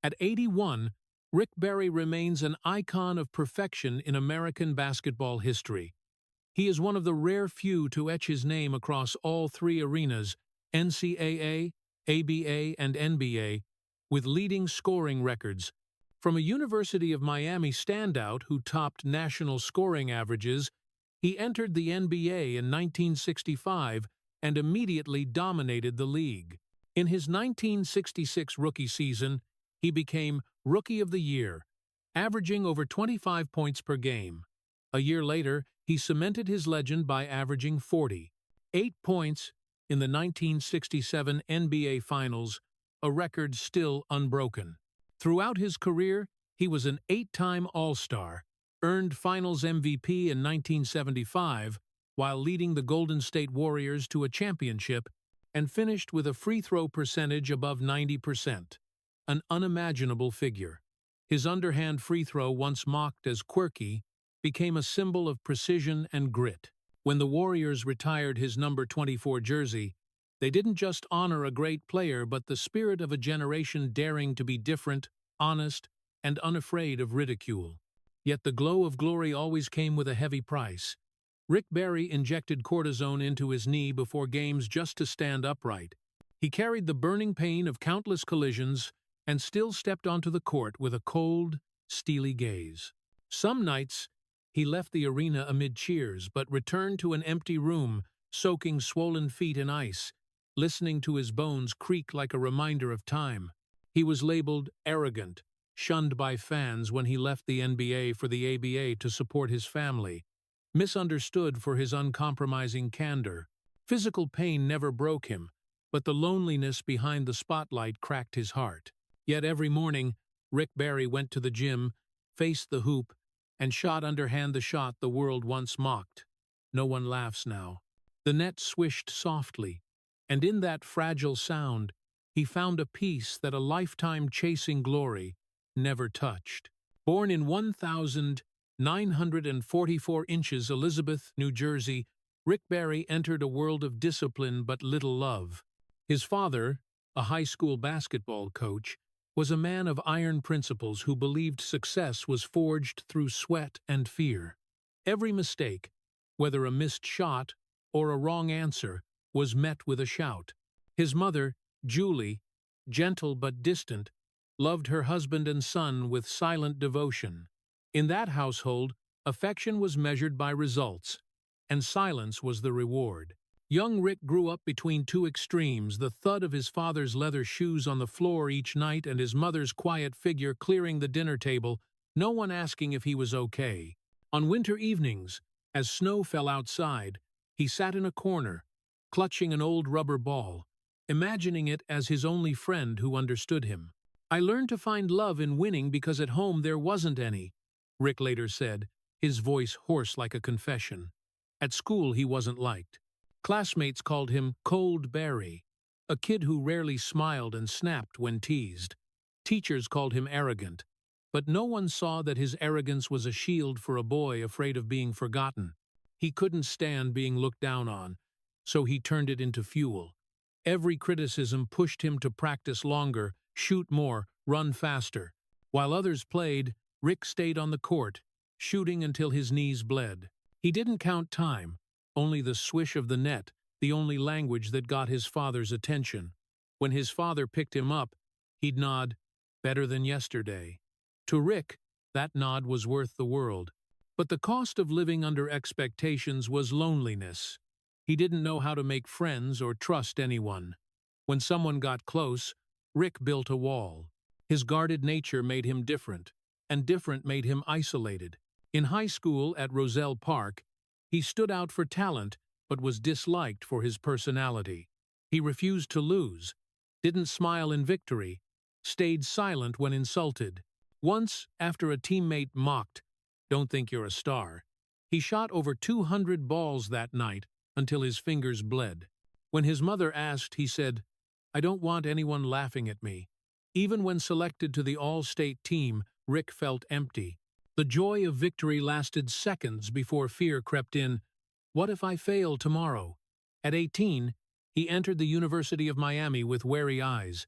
At 81, Rick Barry remains an icon of perfection in American basketball history. He is one of the rare few to etch his name across all three arenas, NCAA, ABA, and NBA, with leading scoring records. From a University of Miami standout who topped national scoring averages, he entered the NBA in 1965 and immediately dominated the league. In his 1966 rookie season, he became Rookie of the Year, averaging over 25 points per game. A year later, he cemented his legend by averaging 48 points in the 1967 NBA Finals, a record still unbroken. Throughout his career, he was an 8-time All-Star, earned Finals MVP in 1975 while leading the Golden State Warriors to a championship, and finished with a free throw percentage above 90%. An unimaginable figure. His underhand free throw, once mocked as quirky, became a symbol of precision and grit. When the Warriors retired his number 24 jersey, they didn't just honor a great player but the spirit of a generation daring to be different, honest, and unafraid of ridicule. Yet the glow of glory always came with a heavy price. Rick Barry injected cortisone into his knee before games just to stand upright. He carried the burning pain of countless collisions and still stepped onto the court with a cold, steely gaze. Some nights, he left the arena amid cheers but returned to an empty room, soaking swollen feet in ice, listening to his bones creak like a reminder of time. He was labeled arrogant, shunned by fans when he left the NBA for the ABA to support his family, misunderstood for his uncompromising candor. Physical pain never broke him, but the loneliness behind the spotlight cracked his heart. Yet every morning, Rick Barry went to the gym, faced the hoop, and shot underhand the shot the world once mocked. No one laughs now. The net swished softly, and in that fragile sound, he found a peace that a lifetime chasing glory never touched. Born in 1,944 inches, Elizabeth, New Jersey, Rick Barry entered a world of discipline but little love. His father, a high school basketball coach, was a man of iron principles who believed success was forged through sweat and fear. Every mistake, whether a missed shot or a wrong answer, was met with a shout. His mother, Julie, gentle but distant, loved her husband and son with silent devotion. In that household, affection was measured by results, and silence was the reward. Young Rick grew up between two extremes, the thud of his father's leather shoes on the floor each night and his mother's quiet figure clearing the dinner table, no one asking if he was okay. On winter evenings, as snow fell outside, he sat in a corner, clutching an old rubber ball, imagining it as his only friend who understood him. "I learned to find love in winning because at home there wasn't any," Rick later said, his voice hoarse like a confession. At school he wasn't liked. Classmates called him Cold Barry, a kid who rarely smiled and snapped when teased. Teachers called him arrogant, but no one saw that his arrogance was a shield for a boy afraid of being forgotten. He couldn't stand being looked down on, so he turned it into fuel. Every criticism pushed him to practice longer, shoot more, run faster. While others played, Rick stayed on the court, shooting until his knees bled. He didn't count time, only the swish of the net, the only language that got his father's attention. When his father picked him up, he'd nod, "Better than yesterday." To Rick, that nod was worth the world. But the cost of living under expectations was loneliness. He didn't know how to make friends or trust anyone. When someone got close, Rick built a wall. His guarded nature made him different, and different made him isolated. In high school at Roselle Park, he stood out for talent but was disliked for his personality. He refused to lose, didn't smile in victory, stayed silent when insulted. Once, after a teammate mocked, "Don't think you're a star," he shot over 200 balls that night until his fingers bled. When his mother asked, he said, "I don't want anyone laughing at me." Even when selected to the all-state team, Rick felt empty. The joy of victory lasted seconds before fear crept in. What if I fail tomorrow? At 18, he entered the University of Miami with wary eyes.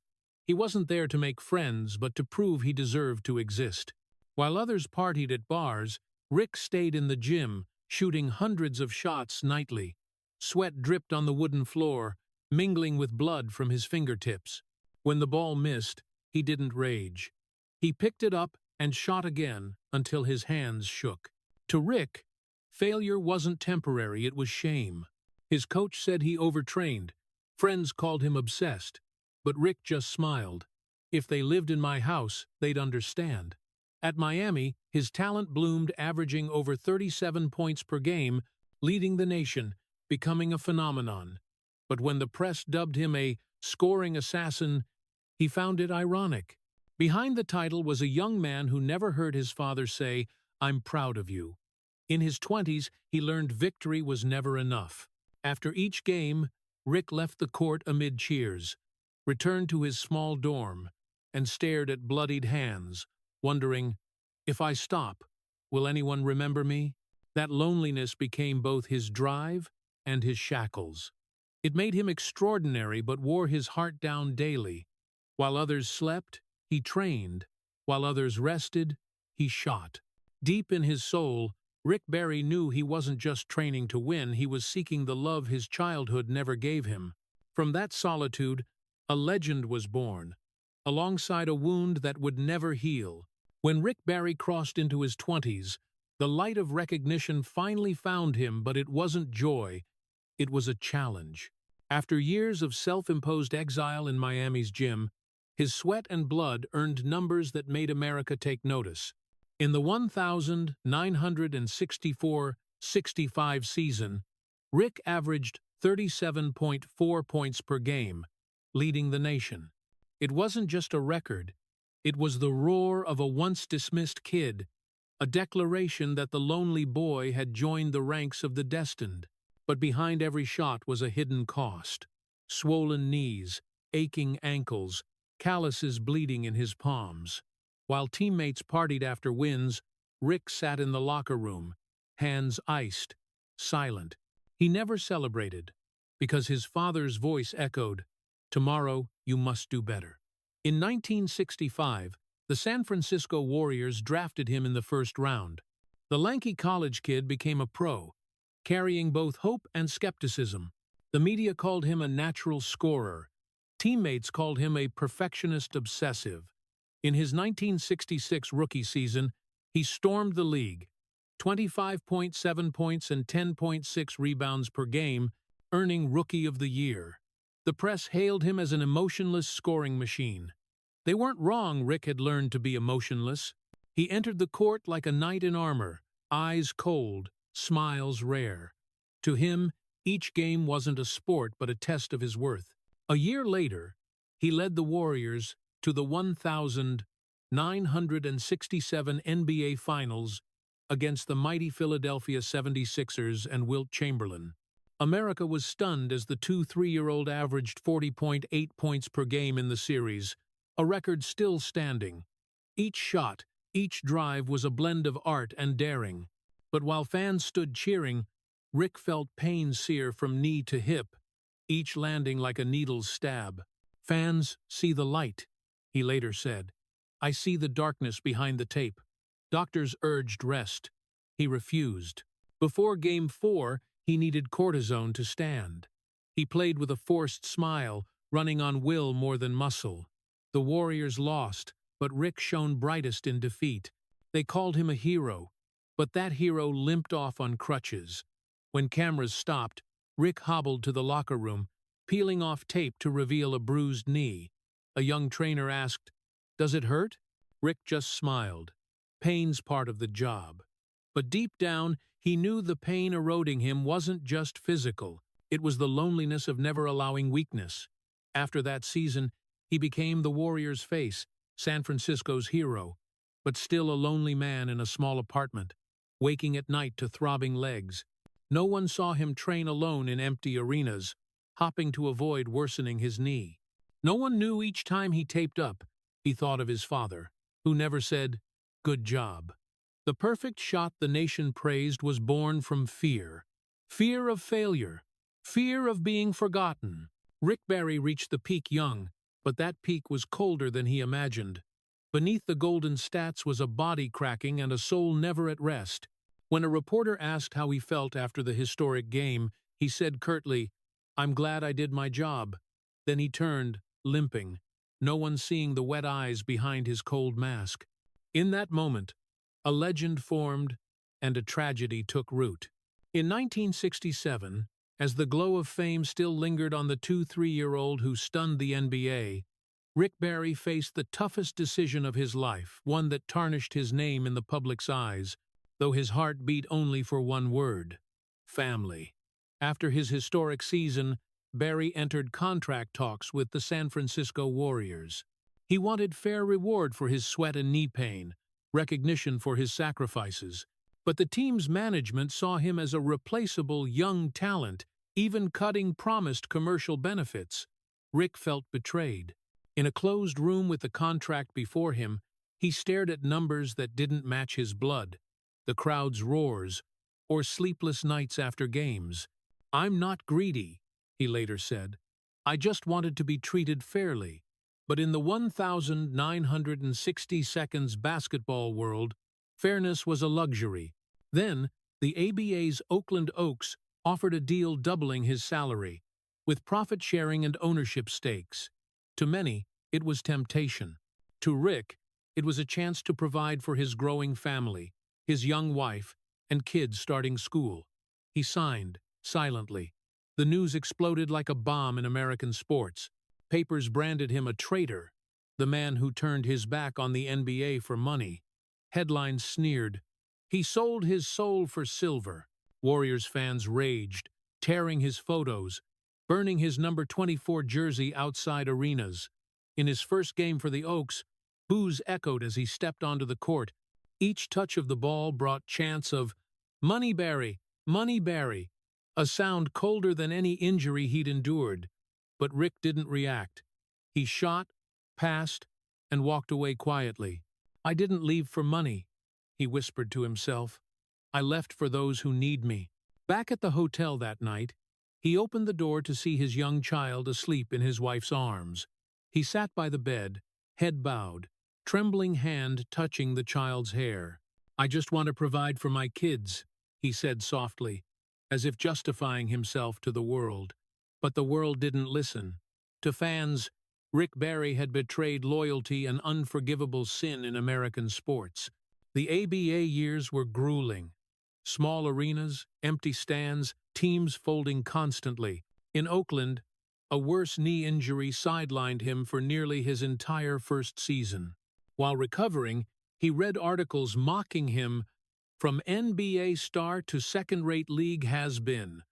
He wasn't there to make friends, but to prove he deserved to exist. While others partied at bars, Rick stayed in the gym, shooting hundreds of shots nightly. Sweat dripped on the wooden floor, mingling with blood from his fingertips. When the ball missed, he didn't rage. He picked it up and shot again until his hands shook. To Rick, failure wasn't temporary, it was shame. His coach said he overtrained. Friends called him obsessed. But Rick just smiled. If they lived in my house, they'd understand. At Miami, his talent bloomed, averaging over 37 points per game, leading the nation, becoming a phenomenon. But when the press dubbed him a scoring assassin, he found it ironic. Behind the title was a young man who never heard his father say, "I'm proud of you." In his 20s, he learned victory was never enough. After each game, Rick left the court amid cheers, returned to his small dorm, and stared at bloodied hands, wondering, if I stop, will anyone remember me? That loneliness became both his drive and his shackles. It made him extraordinary but wore his heart down daily. While others slept, he trained. While others rested, he shot. Deep in his soul, Rick Barry knew he wasn't just training to win, he was seeking the love his childhood never gave him. From that solitude, a legend was born, alongside a wound that would never heal. When Rick Barry crossed into his 20s, the light of recognition finally found him, but it wasn't joy, it was a challenge. After years of self-imposed exile in Miami's gym, his sweat and blood earned numbers that made America take notice. In the 1964-65 season, Rick averaged 37.4 points per game, leading the nation. It wasn't just a record, it was the roar of a once-dismissed kid, a declaration that the lonely boy had joined the ranks of the destined. But behind every shot was a hidden cost. Swollen knees, aching ankles, calluses bleeding in his palms. While teammates partied after wins, Rick sat in the locker room, hands iced, silent. He never celebrated, because his father's voice echoed, "Tomorrow you must do better." In 1965, the San Francisco Warriors drafted him in the first round. The lanky college kid became a pro, carrying both hope and skepticism. The media called him a natural scorer. Teammates called him a perfectionist obsessive. In his 1966 rookie season, he stormed the league, 25.7 points and 10.6 rebounds per game, earning Rookie of the Year. The press hailed him as an emotionless scoring machine. They weren't wrong. Rick had learned to be emotionless. He entered the court like a knight in armor, eyes cold, smiles rare. To him, each game wasn't a sport but a test of his worth. A year later, he led the Warriors to the 1967 NBA Finals against the mighty Philadelphia 76ers and Wilt Chamberlain. America was stunned as the 2-3-year-old averaged 40.8 points per game in the series, a record still standing. Each shot, each drive was a blend of art and daring. But while fans stood cheering, Rick felt pain sear from knee to hip, each landing like a needle's stab. "Fans see the light," he later said. "I see the darkness behind the tape." Doctors urged rest. He refused. Before Game 4, he needed cortisone to stand. He played with a forced smile, running on will more than muscle. The Warriors lost, but Rick shone brightest in defeat. They called him a hero, but that hero limped off on crutches. When cameras stopped, Rick hobbled to the locker room, peeling off tape to reveal a bruised knee. A young trainer asked, "Does it hurt?" Rick just smiled. Pain's part of the job. But deep down, he knew the pain eroding him wasn't just physical. It was the loneliness of never allowing weakness. After that season, he became the Warriors' face, San Francisco's hero, but still a lonely man in a small apartment, waking at night to throbbing legs. No one saw him train alone in empty arenas, hopping to avoid worsening his knee. No one knew each time he taped up, he thought of his father, who never said, "Good job." The perfect shot the nation praised was born from fear. Fear of failure. Fear of being forgotten. Rick Barry reached the peak young, But that peak was colder than he imagined. Beneath the golden stats was a body cracking and a soul never at rest. When a reporter asked how he felt after the historic game, he said curtly, "I'm glad I did my job." Then he turned, limping, no one seeing the wet eyes behind his cold mask. In that moment, a legend formed and a tragedy took root. In 1967, as the glow of fame still lingered on the 2-3-year-old who stunned the NBA, Rick Barry faced the toughest decision of his life, one that tarnished his name in the public's eyes, though his heart beat only for one word: family. After his historic season, Barry entered contract talks with the San Francisco Warriors. He wanted fair reward for his sweat and knee pain, recognition for his sacrifices. But the team's management saw him as a replaceable young talent, even cutting promised commercial benefits. Rick felt betrayed. In a closed room with the contract before him, he stared at numbers that didn't match his blood, the crowd's roars, or sleepless nights after games. "I'm not greedy," he later said. "I just wanted to be treated fairly." But in the 1,960 seconds basketball world, fairness was a luxury. Then, the ABA's Oakland Oaks offered a deal doubling his salary, with profit sharing and ownership stakes. To many, it was temptation. To Rick, it was a chance to provide for his growing family, his young wife, and kids starting school. He signed, silently. The news exploded like a bomb in American sports. Papers branded him a traitor, the man who turned his back on the NBA for money. Headlines sneered, "He sold his soul for silver." Warriors fans raged, tearing his photos, burning his number 24 jersey outside arenas. In his first game for the Oaks, boos echoed as he stepped onto the court. Each touch of the ball brought chants of, "Money Barry, Money Barry," a sound colder than any injury he'd endured. But Rick didn't react. He shot, passed, and walked away quietly. "I didn't leave for money," he whispered to himself. "I left for those who need me." Back at the hotel that night, he opened the door to see his young child asleep in his wife's arms. He sat by the bed, head bowed, trembling hand touching the child's hair. "I just want to provide for my kids," he said softly, as if justifying himself to the world. But the world didn't listen. To fans, Rick Barry had betrayed loyalty, an unforgivable sin in American sports. The ABA years were grueling. Small arenas, empty stands, teams folding constantly. In Oakland, a worse knee injury sidelined him for nearly his entire first season. While recovering, he read articles mocking him, "From NBA star to second-rate league has-been."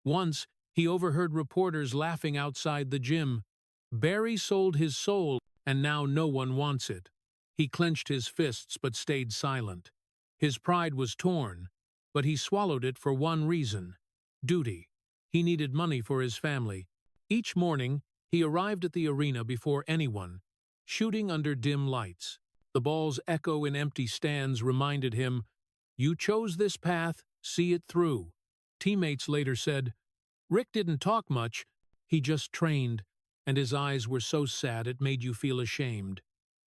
Once, he overheard reporters laughing outside the gym. "Barry sold his soul, and now no one wants it." He clenched his fists but stayed silent. His pride was torn, but he swallowed it for one reason: duty. He needed money for his family. Each morning, he arrived at the arena before anyone, shooting under dim lights. The ball's echo in empty stands reminded him, "You chose this path, see it through." Teammates later said, "Rick didn't talk much, he just trained, and his eyes were so sad it made you feel ashamed."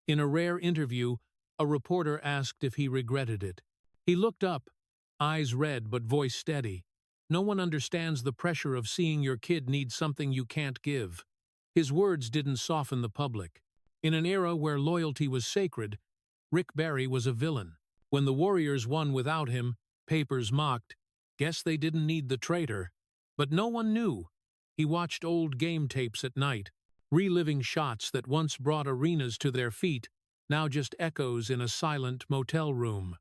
In a rare interview, a reporter asked if he regretted it. He looked up, eyes red but voice steady. "No one understands the pressure of seeing your kid need something you can't give." His words didn't soften the public. In an era where loyalty was sacred, Rick Barry was a villain. When the Warriors won without him, papers mocked, "Guess they didn't need the traitor." But no one knew. He watched old game tapes at night, reliving shots that once brought arenas to their feet, now just echoes in a silent motel room.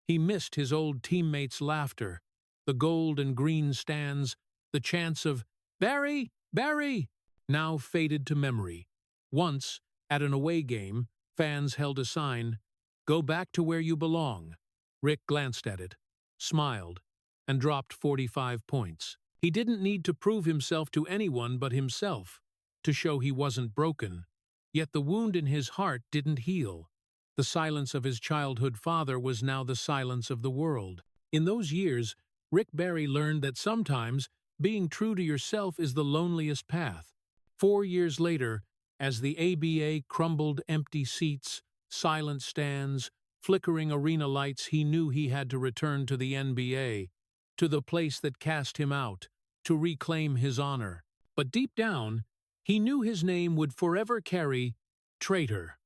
He missed his old teammates' laughter, the gold and green stands, the chants of, "Barry! Barry!" now faded to memory. Once, at an away game, fans held a sign, "Go back to where you belong." Rick glanced at it, smiled, and dropped 45 points. He didn't need to prove himself to anyone but himself, to show he wasn't broken. Yet the wound in his heart didn't heal. The silence of his childhood father was now the silence of the world. In those years, Rick Barry learned that sometimes being true to yourself is the loneliest path. 4 years later, As the ABA crumbled empty seats, silent stands, flickering arena lights, he knew he had to return to the NBA, to the place that cast him out, to reclaim his honor. But deep down, he knew his name would forever carry traitor.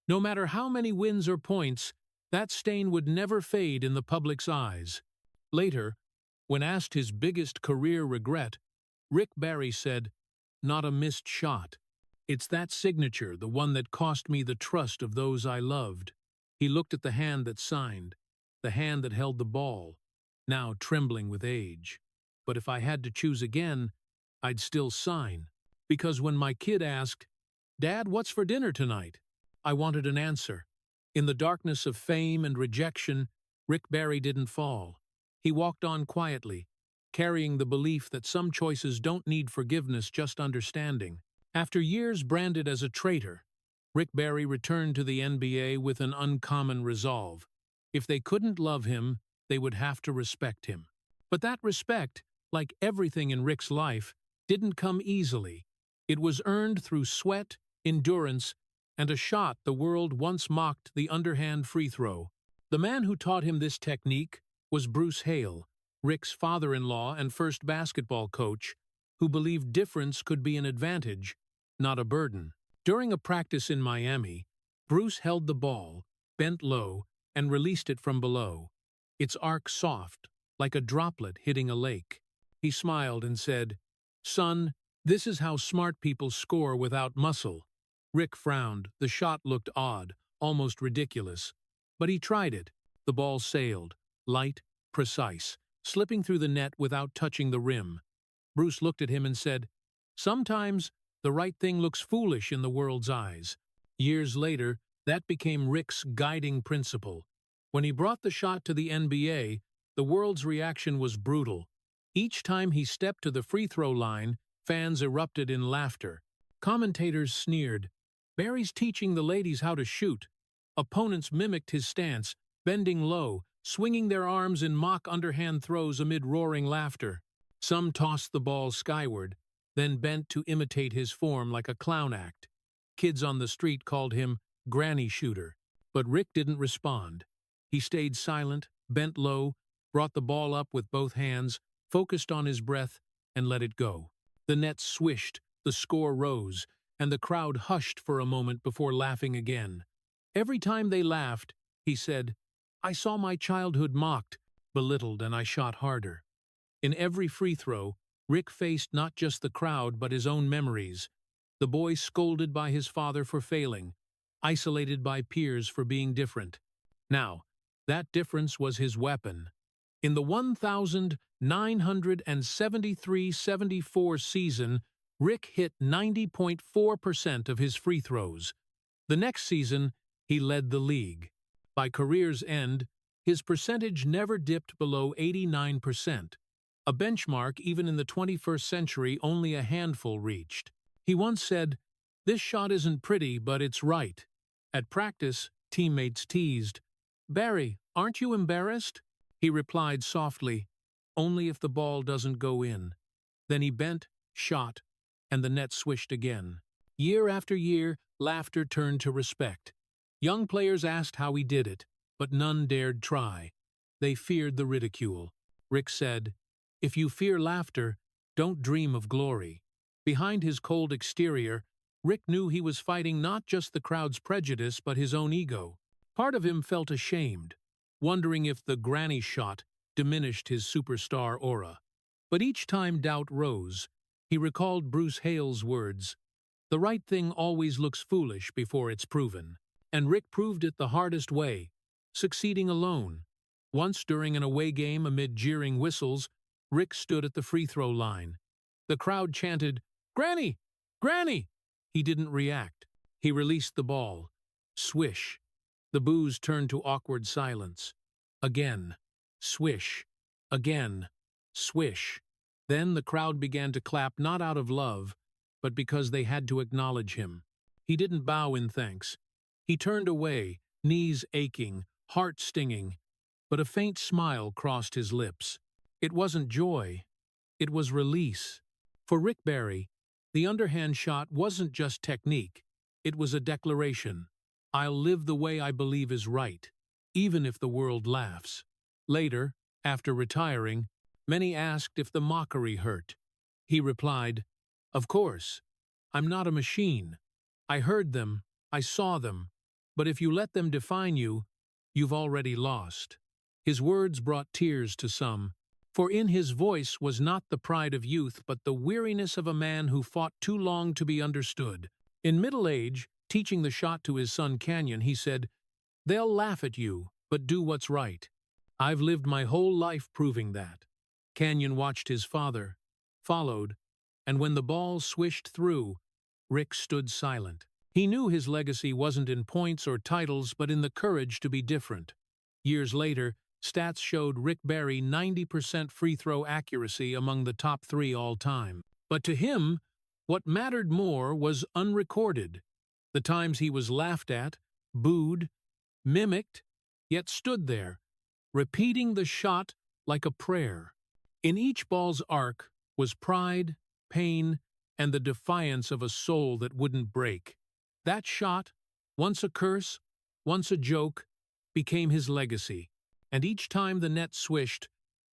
No matter how many wins or points, that stain would never fade in the public's eyes. Later, when asked his biggest career regret, Rick Barry said, "Not a missed shot. It's that signature, the one that cost me the trust of those I loved." He looked at the hand that signed, the hand that held the ball, now trembling with age. "But if I had to choose again, I'd still sign. Because when my kid asked, 'Dad, what's for dinner tonight?' I wanted an answer." In the darkness of fame and rejection, Rick Barry didn't fall. He walked on quietly, carrying the belief that some choices don't need forgiveness, just understanding. After years branded as a traitor, Rick Barry returned to the NBA with an uncommon resolve. If they couldn't love him, they would have to respect him. But that respect, like everything in Rick's life, didn't come easily. It was earned through sweat, endurance, and a shot the world once mocked: the underhand free throw. The man who taught him this technique was Bruce Hale, Rick's father-in-law and first basketball coach, who believed difference could be an advantage, not a burden. During a practice in Miami, Bruce held the ball, bent low, and released it from below, its arc soft, like a droplet hitting a lake. He smiled and said, "Son, this is how smart people score without muscle." Rick frowned. The shot looked odd, almost ridiculous. But he tried it. The ball sailed, light, precise, slipping through the net without touching the rim. Bruce looked at him and said, "Sometimes the right thing looks foolish in the world's eyes." Years later, that became Rick's guiding principle. When he brought the shot to the NBA, the world's reaction was brutal. Each time he stepped to the free throw line, fans erupted in laughter. Commentators sneered, "Barry's teaching the ladies how to shoot." Opponents mimicked his stance, bending low, swinging their arms in mock underhand throws amid roaring laughter. Some tossed the ball skyward, then bent to imitate his form like a clown act. Kids on the street called him Granny Shooter. But Rick didn't respond. He stayed silent, bent low, brought the ball up with both hands, focused on his breath, and let it go. The net swished, the score rose, and the crowd hushed for a moment before laughing again. Every time they laughed, he said, "I saw my childhood mocked, belittled, and I shot harder." In every free throw, Rick faced not just the crowd but his own memories. The boy scolded by his father for failing, isolated by peers for being different. Now, that difference was his weapon. In the 1973-74 season, Rick hit 90.4% of his free throws. The next season, he led the league. By career's end, his percentage never dipped below 89%, a benchmark even in the 21st century only a handful reached. He once said, "This shot isn't pretty, but it's right." At practice, teammates teased, "Barry, aren't you embarrassed?" He replied softly, "Only if the ball doesn't go in." Then he bent, shot, and the net swished again. Year after year, laughter turned to respect. Young players asked how he did it, but none dared try. They feared the ridicule. Rick said, "If you fear laughter, don't dream of glory." Behind his cold exterior, Rick knew he was fighting not just the crowd's prejudice but his own ego. Part of him felt ashamed, wondering if the granny shot diminished his superstar aura. But each time doubt rose, he recalled Bruce Hale's words, "The right thing always looks foolish before it's proven." And Rick proved it the hardest way, succeeding alone. Once during an away game amid jeering whistles, Rick stood at the free throw line. The crowd chanted, "Granny! Granny!" He didn't react. He released the ball. Swish. The boos turned to awkward silence. Again. Swish. Again. Swish. Then the crowd began to clap not out of love, but because they had to acknowledge him. He didn't bow in thanks. He turned away, knees aching, heart stinging, but a faint smile crossed his lips. It wasn't joy. It was release. For Rick Barry, the underhand shot wasn't just technique. It was a declaration. I'll live the way I believe is right, even if the world laughs. Later, after retiring, many asked if the mockery hurt. He replied, "Of course. I'm not a machine. I heard them, I saw them, but if you let them define you, you've already lost." His words brought tears to some, for in his voice was not the pride of youth but the weariness of a man who fought too long to be understood. In middle age, teaching the shot to his son Canyon, he said, "They'll laugh at you, but do what's right. I've lived my whole life proving that." Canyon watched his father, followed, and when the ball swished through, Rick stood silent. He knew his legacy wasn't in points or titles but in the courage to be different. Years later, stats showed Rick Barry 90% free throw accuracy among the top 3 all time. But to him, what mattered more was unrecorded. The times he was laughed at, booed, mimicked, yet stood there, repeating the shot like a prayer. In each ball's arc was pride, pain, and the defiance of a soul that wouldn't break. That shot, once a curse, once a joke, became his legacy. And each time the net swished,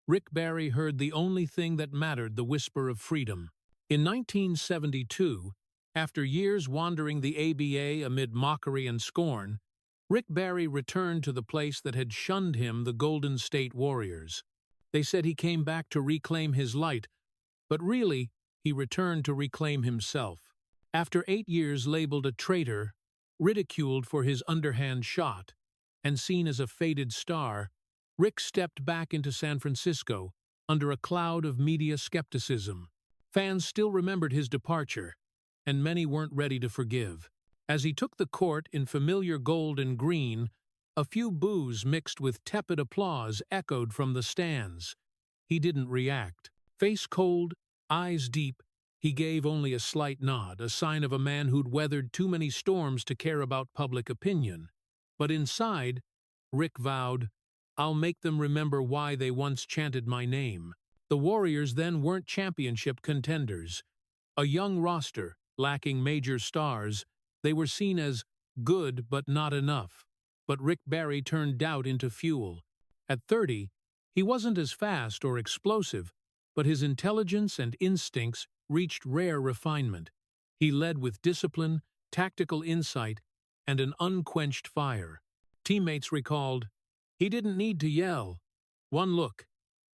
Rick Barry heard the only thing that mattered, the whisper of freedom. In 1972, after years wandering the ABA amid mockery and scorn, Rick Barry returned to the place that had shunned him, the Golden State Warriors. They said he came back to reclaim his light, but really, he returned to reclaim himself. After 8 years labeled a traitor, ridiculed for his underhand shot, and seen as a faded star, Rick stepped back into San Francisco under a cloud of media skepticism. Fans still remembered his departure, and many weren't ready to forgive. As he took the court in familiar gold and green, a few boos mixed with tepid applause echoed from the stands. He didn't react. Face cold, eyes deep, he gave only a slight nod, a sign of a man who'd weathered too many storms to care about public opinion. But inside, Rick vowed, "I'll make them remember why they once chanted my name." The Warriors then weren't championship contenders. A young roster, lacking major stars, they were seen as good but not enough. But Rick Barry turned doubt into fuel. At 30, he wasn't as fast or explosive, but his intelligence and instincts reached rare refinement. He led with discipline, tactical insight, and an unquenched fire. Teammates recalled, "He didn't need to yell. One look,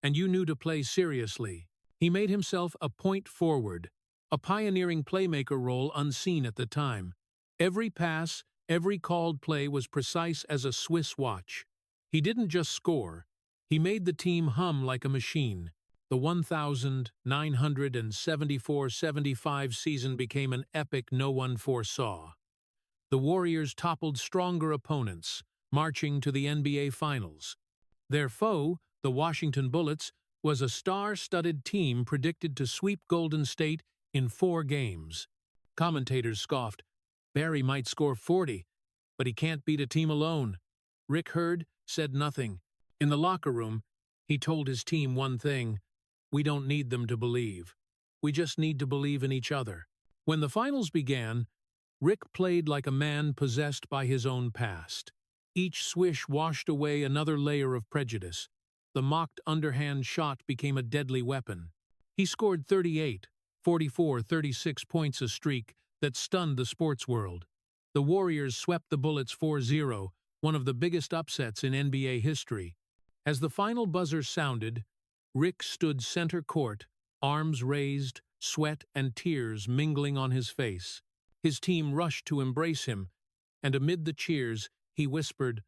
and you knew to play seriously." He made himself a point forward, a pioneering playmaker role unseen at the time. Every pass, every called play was precise as a Swiss watch. He didn't just score, he made the team hum like a machine. The 1974-75 season became an epic no one foresaw. The Warriors toppled stronger opponents, marching to the NBA Finals. Their foe, the Washington Bullets, was a star-studded team predicted to sweep Golden State in 4 games. Commentators scoffed, "Barry might score 40, but he can't beat a team alone." Rick Hurd said nothing. In the locker room, he told his team one thing: "We don't need them to believe. We just need to believe in each other." When the finals began, Rick played like a man possessed by his own past. Each swish washed away another layer of prejudice. The mocked underhand shot became a deadly weapon. He scored 38, 44, 36 points a streak that stunned the sports world. The Warriors swept the Bullets 4-0, one of the biggest upsets in NBA history. As the final buzzer sounded, Rick stood center court, arms raised, sweat and tears mingling on his face. His team rushed to embrace him, and amid the cheers, he whispered,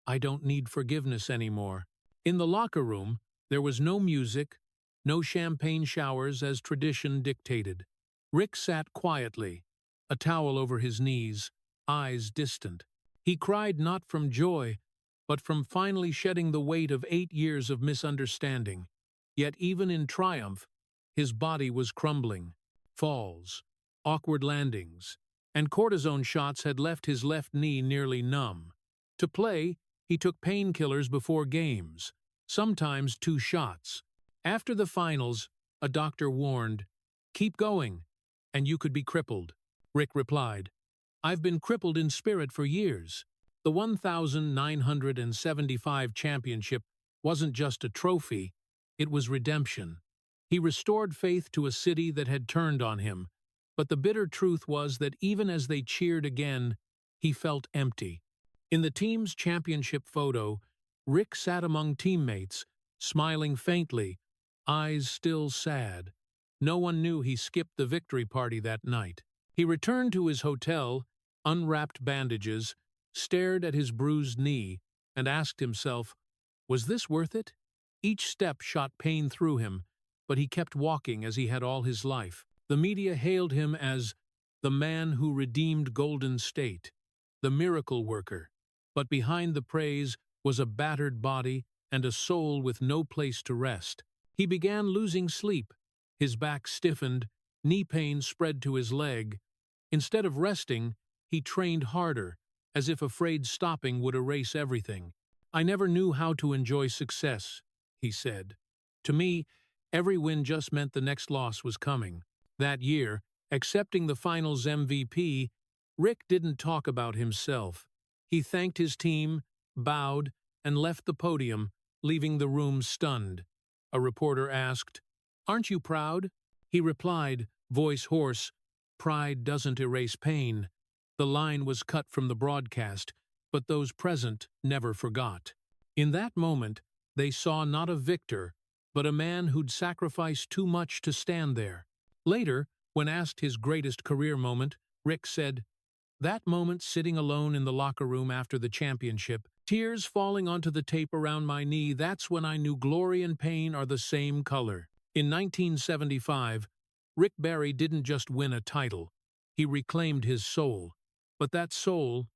"I don't need forgiveness anymore." In the locker room, there was no music, no champagne showers as tradition dictated. Rick sat quietly, a towel over his knees, eyes distant. He cried not from joy, but from finally shedding the weight of 8 years of misunderstanding. Yet even in triumph, his body was crumbling. Falls, awkward landings, and cortisone shots had left his left knee nearly numb. To play, he took painkillers before games, sometimes 2 shots. After the finals, a doctor warned, "Keep going, and you could be crippled." Rick replied, I've been crippled in spirit for years. The 1975 championship wasn't just a trophy, it was redemption. He restored faith to a city that had turned on him, but the bitter truth was that even as they cheered again, he felt empty. In the team's championship photo, Rick sat among teammates, smiling faintly, eyes still sad. No one knew he skipped the victory party that night. He returned to his hotel, unwrapped bandages, stared at his bruised knee, and asked himself, was this worth it? Each step shot pain through him, but he kept walking as he had all his life. The media hailed him as the man who redeemed Golden State, the miracle worker. But behind the praise was a battered body and a soul with no place to rest. He began losing sleep. His back stiffened, knee pain spread to his leg. Instead of resting, he trained harder, as if afraid stopping would erase everything. I never knew how to enjoy success, he said. To me, every win just meant the next loss was coming. That year, accepting the finals MVP, Rick didn't talk about himself. He thanked his team, bowed, and left the podium, leaving the room stunned. A reporter asked, "Aren't you proud?" He replied, voice hoarse, "Pride doesn't erase pain." The line was cut from the broadcast, but those present never forgot. In that moment, they saw not a victor, but a man who'd sacrificed too much to stand there. Later, when asked his greatest career moment, Rick said, "That moment sitting alone in the locker room after the championship, tears falling onto the tape around my knee, that's when I knew glory and pain are the same color." In 1975, Rick Barry didn't just win a title, he reclaimed his soul. But that soul,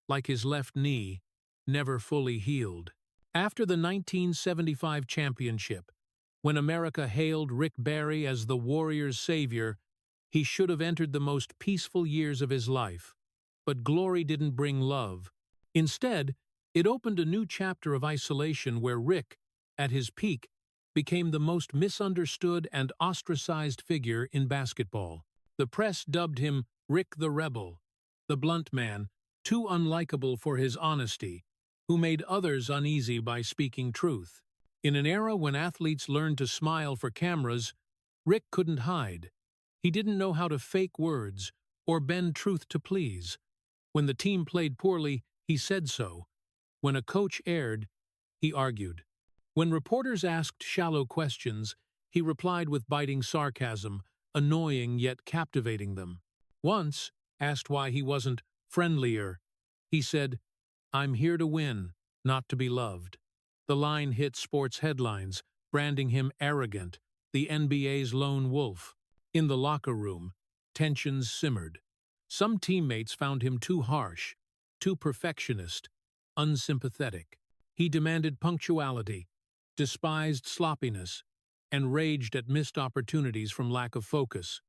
like his left knee, never fully healed. After the 1975 championship, when America hailed Rick Barry as the Warriors' savior, he should have entered the most peaceful years of his life. But glory didn't bring love. Instead, it opened a new chapter of isolation where Rick, at his peak, became the most misunderstood and ostracized figure in basketball. The press dubbed him Rick the Rebel, the blunt man, too unlikable for his honesty, who made others uneasy by speaking truth. In an era when athletes learned to smile for cameras, Rick couldn't hide. He didn't know how to fake words or bend truth to please. When the team played poorly, he said so. When a coach erred, he argued. When reporters asked shallow questions, he replied with biting sarcasm, annoying yet captivating them. Once, asked why he wasn't friendlier, he said, "I'm here to win, not to be loved." The line hit sports headlines, branding him arrogant, the NBA's lone wolf. In the locker room, tensions simmered. Some teammates found him too harsh, too perfectionist, unsympathetic. He demanded punctuality, despised sloppiness, and raged at missed opportunities from lack of focus.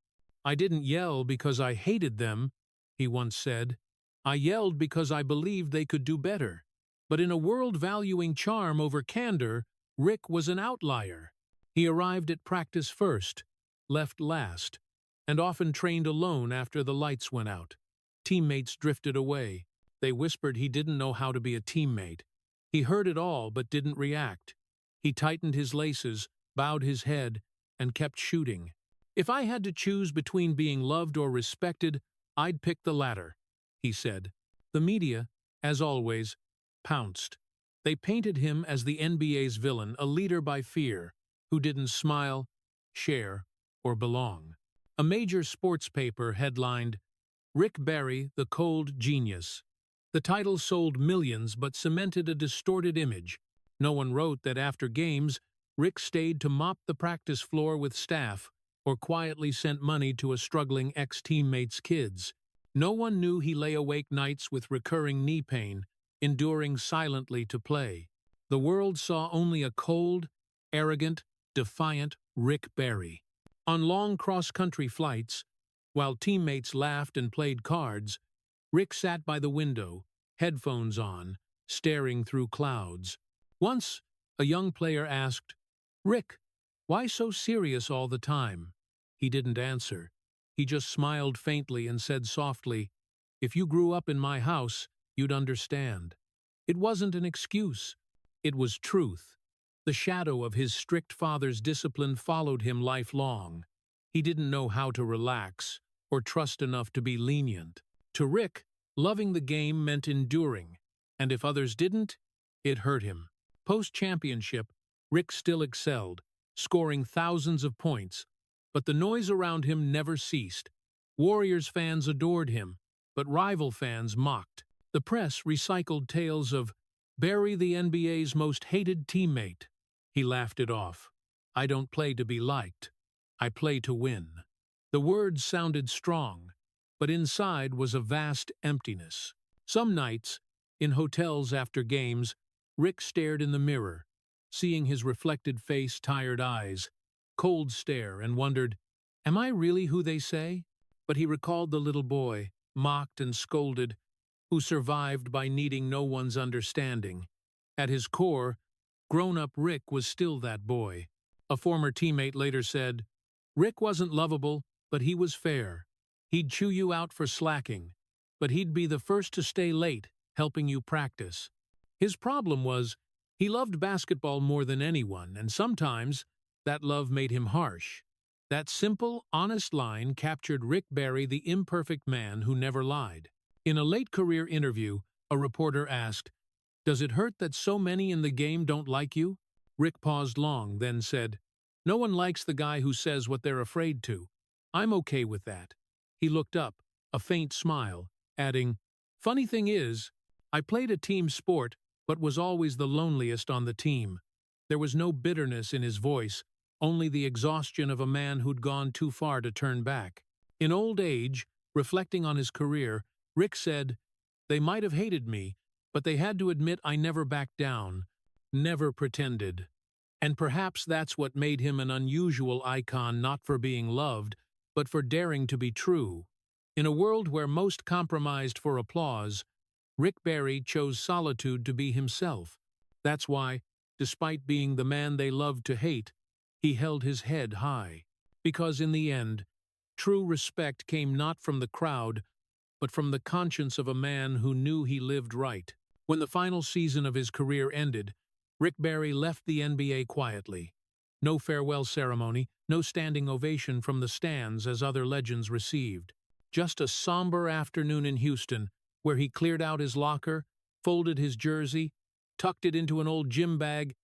"I didn't yell because I hated them," he once said. "I yelled because I believed they could do better." But in a world valuing charm over candor, Rick was an outlier. He arrived at practice first, left last, and often trained alone after the lights went out. Teammates drifted away. They whispered he didn't know how to be a teammate. He heard it all but didn't react. He tightened his laces, bowed his head, and kept shooting. "If I had to choose between being loved or respected, I'd pick the latter," he said. The media, as always, pounced. They painted him as the NBA's villain, a leader by fear, who didn't smile, share, or belong. A major sports paper headlined, "Rick Barry, the Cold Genius." The title sold millions but cemented a distorted image. No one wrote that after games, Rick stayed to mop the practice floor with staff or quietly sent money to a struggling ex-teammate's kids. No one knew he lay awake nights with recurring knee pain, enduring silently to play. The world saw only a cold, arrogant, defiant Rick Barry. On long cross-country flights, while teammates laughed and played cards, Rick sat by the window, headphones on, staring through clouds. Once, a young player asked, "Rick, why so serious all the time?" He didn't answer. He just smiled faintly and said softly, If you grew up in my house, you'd understand. It wasn't an excuse. It was truth. The shadow of his strict father's discipline followed him lifelong. He didn't know how to relax or trust enough to be lenient. To Rick, loving the game meant enduring, and if others didn't, it hurt him. Post-championship, Rick still excelled, scoring thousands of points, but the noise around him never ceased. Warriors fans adored him, but rival fans mocked. The press recycled tales of Barry, the NBA's most hated teammate. He laughed it off. I don't play to be liked. I play to win. The words sounded strong, but inside was a vast emptiness. Some nights, in hotels after games, Rick stared in the mirror, seeing his reflected face, tired eyes, cold stare, and wondered, am I really who they say? But he recalled the little boy, mocked and scolded, who survived by needing no one's understanding. At his core, grown-up Rick was still that boy. A former teammate later said, Rick wasn't lovable, but he was fair. He'd chew you out for slacking, but he'd be the first to stay late, helping you practice. His problem was, he loved basketball more than anyone, and sometimes that love made him harsh. That simple, honest line captured Rick Barry, the imperfect man who never lied. In a late career interview, a reporter asked, does it hurt that so many in the game don't like you? Rick paused long, then said, no one likes the guy who says what they're afraid to. I'm okay with that. He looked up, a faint smile, adding, funny thing is, I played a team sport, but was always the loneliest on the team. There was no bitterness in his voice, only the exhaustion of a man who'd gone too far to turn back. In old age, reflecting on his career, Rick said, they might have hated me, but they had to admit I never backed down, never pretended. And perhaps that's what made him an unusual icon, not for being loved, but for daring to be true. In a world where most compromised for applause, Rick Barry chose solitude to be himself. That's why, despite being the man they loved to hate, he held his head high. Because in the end, true respect came not from the crowd, but from the conscience of a man who knew he lived right. When the final season of his career ended, Rick Barry left the NBA quietly. No farewell ceremony, no standing ovation from the stands as other legends received. Just a somber afternoon in Houston, where he cleared out his locker, folded his jersey, tucked it into an old gym bag,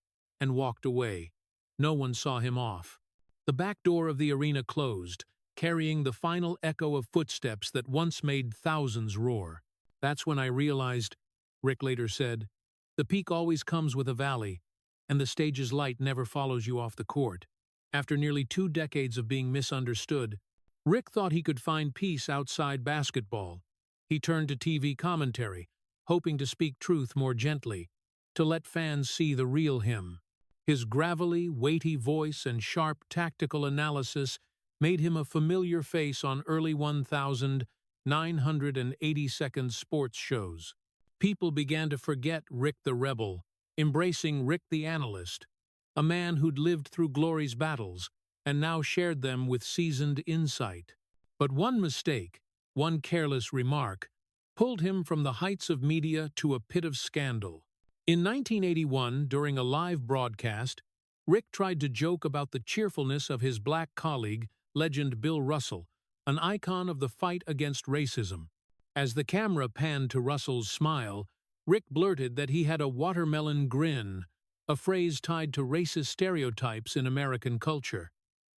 and walked away. No one saw him off. The back door of the arena closed, carrying the final echo of footsteps that once made thousands roar. That's when I realized, Rick later said, the peak always comes with a valley, and the stage's light never follows you off the court. After nearly 2 decades of being misunderstood, Rick thought he could find peace outside basketball. He turned to TV commentary, hoping to speak truth more gently, to let fans see the real him. His gravelly, weighty voice and sharp tactical analysis made him a familiar face on early 1980-second sports shows. People began to forget Rick the Rebel, embracing Rick the Analyst, a man who'd lived through glory's battles and now shared them with seasoned insight. But one mistake, one careless remark, pulled him from the heights of media to a pit of scandal. In 1981, during a live broadcast, Rick tried to joke about the cheerfulness of his black colleague, legend Bill Russell, an icon of the fight against racism. As the camera panned to Russell's smile, Rick blurted that he had a watermelon grin, a phrase tied to racist stereotypes in American culture.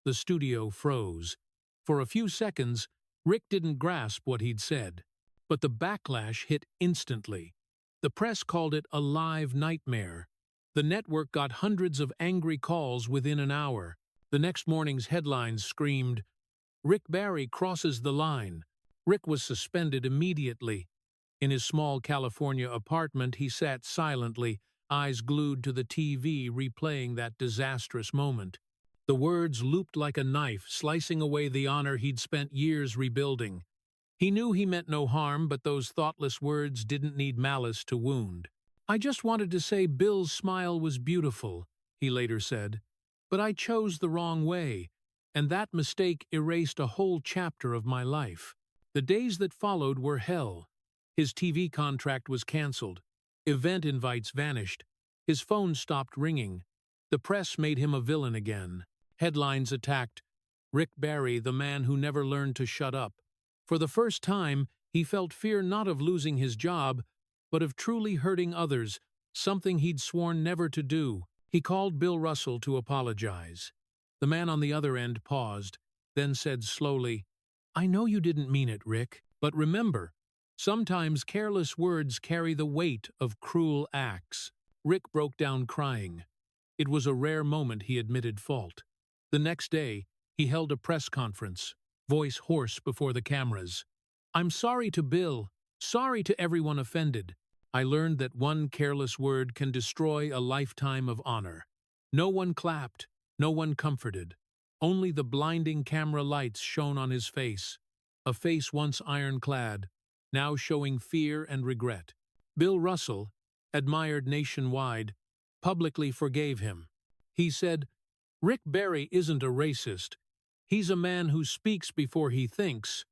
The studio froze. For a few seconds, Rick didn't grasp what he'd said. But the backlash hit instantly. The press called it a live nightmare. The network got hundreds of angry calls within an hour. The next morning's headlines screamed, Rick Barry crosses the line. Rick was suspended immediately. In his small California apartment, he sat silently, eyes glued to the TV, replaying that disastrous moment. The words looped like a knife, slicing away the honor he'd spent years rebuilding. He knew he meant no harm, but those thoughtless words didn't need malice to wound. I just wanted to say Bill's smile was beautiful, he later said. But I chose the wrong way, and that mistake erased a whole chapter of my life. The days that followed were hell. His TV contract was canceled. Event invites vanished. His phone stopped ringing. The press made him a villain again. Headlines attacked Rick Barry, the man who never learned to shut up. For the first time, he felt fear not of losing his job, but of truly hurting others, something he'd sworn never to do. He called Bill Russell to apologize. The man on the other end paused, then said slowly, "I know you didn't mean it, Rick, but remember, sometimes careless words carry the weight of cruel acts." Rick broke down crying. It was a rare moment he admitted fault. The next day, he held a press conference, voice hoarse before the cameras. "I'm sorry to Bill, sorry to everyone offended. I learned that one careless word can destroy a lifetime of honor." No one clapped, no one comforted. Only the blinding camera lights shone on his face, a face once ironclad, now showing fear and regret. Bill Russell, admired nationwide, publicly forgave him. He said, "Rick Barry isn't a racist. He's a man who speaks before he thinks,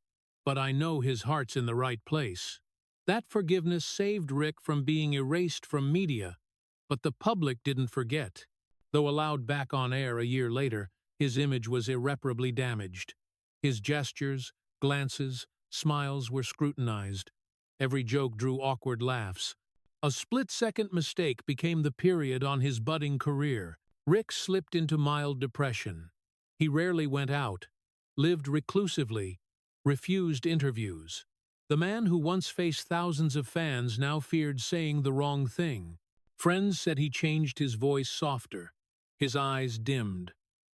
but I know his heart's in the right place." That forgiveness saved Rick from being erased from media, but the public didn't forget. Though allowed back on air a year later, his image was irreparably damaged. His gestures, glances, smiles were scrutinized. Every joke drew awkward laughs. A split-second mistake became the period on his budding career. Rick slipped into mild depression. He rarely went out, lived reclusively, refused interviews. The man who once faced thousands of fans now feared saying the wrong thing. Friends said he changed his voice softer. His eyes dimmed.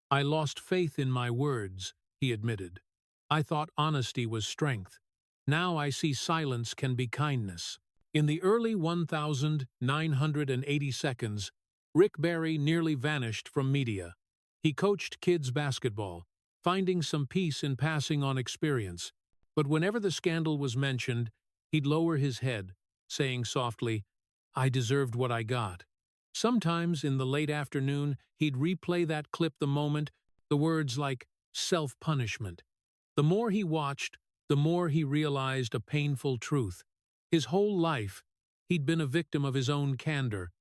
"I lost faith in my words," he admitted. "I thought honesty was strength. Now I see silence can be kindness." In the early 1980 seconds, Rick Barry nearly vanished from media. He coached kids basketball, finding some peace in passing on experience. But whenever the scandal was mentioned, he'd lower his head, saying softly, "I deserved what I got." Sometimes, in the late afternoon, he'd replay that clip the moment, the words like self-punishment. The more he watched, the more he realized a painful truth. His whole life, he'd been a victim of his own candor.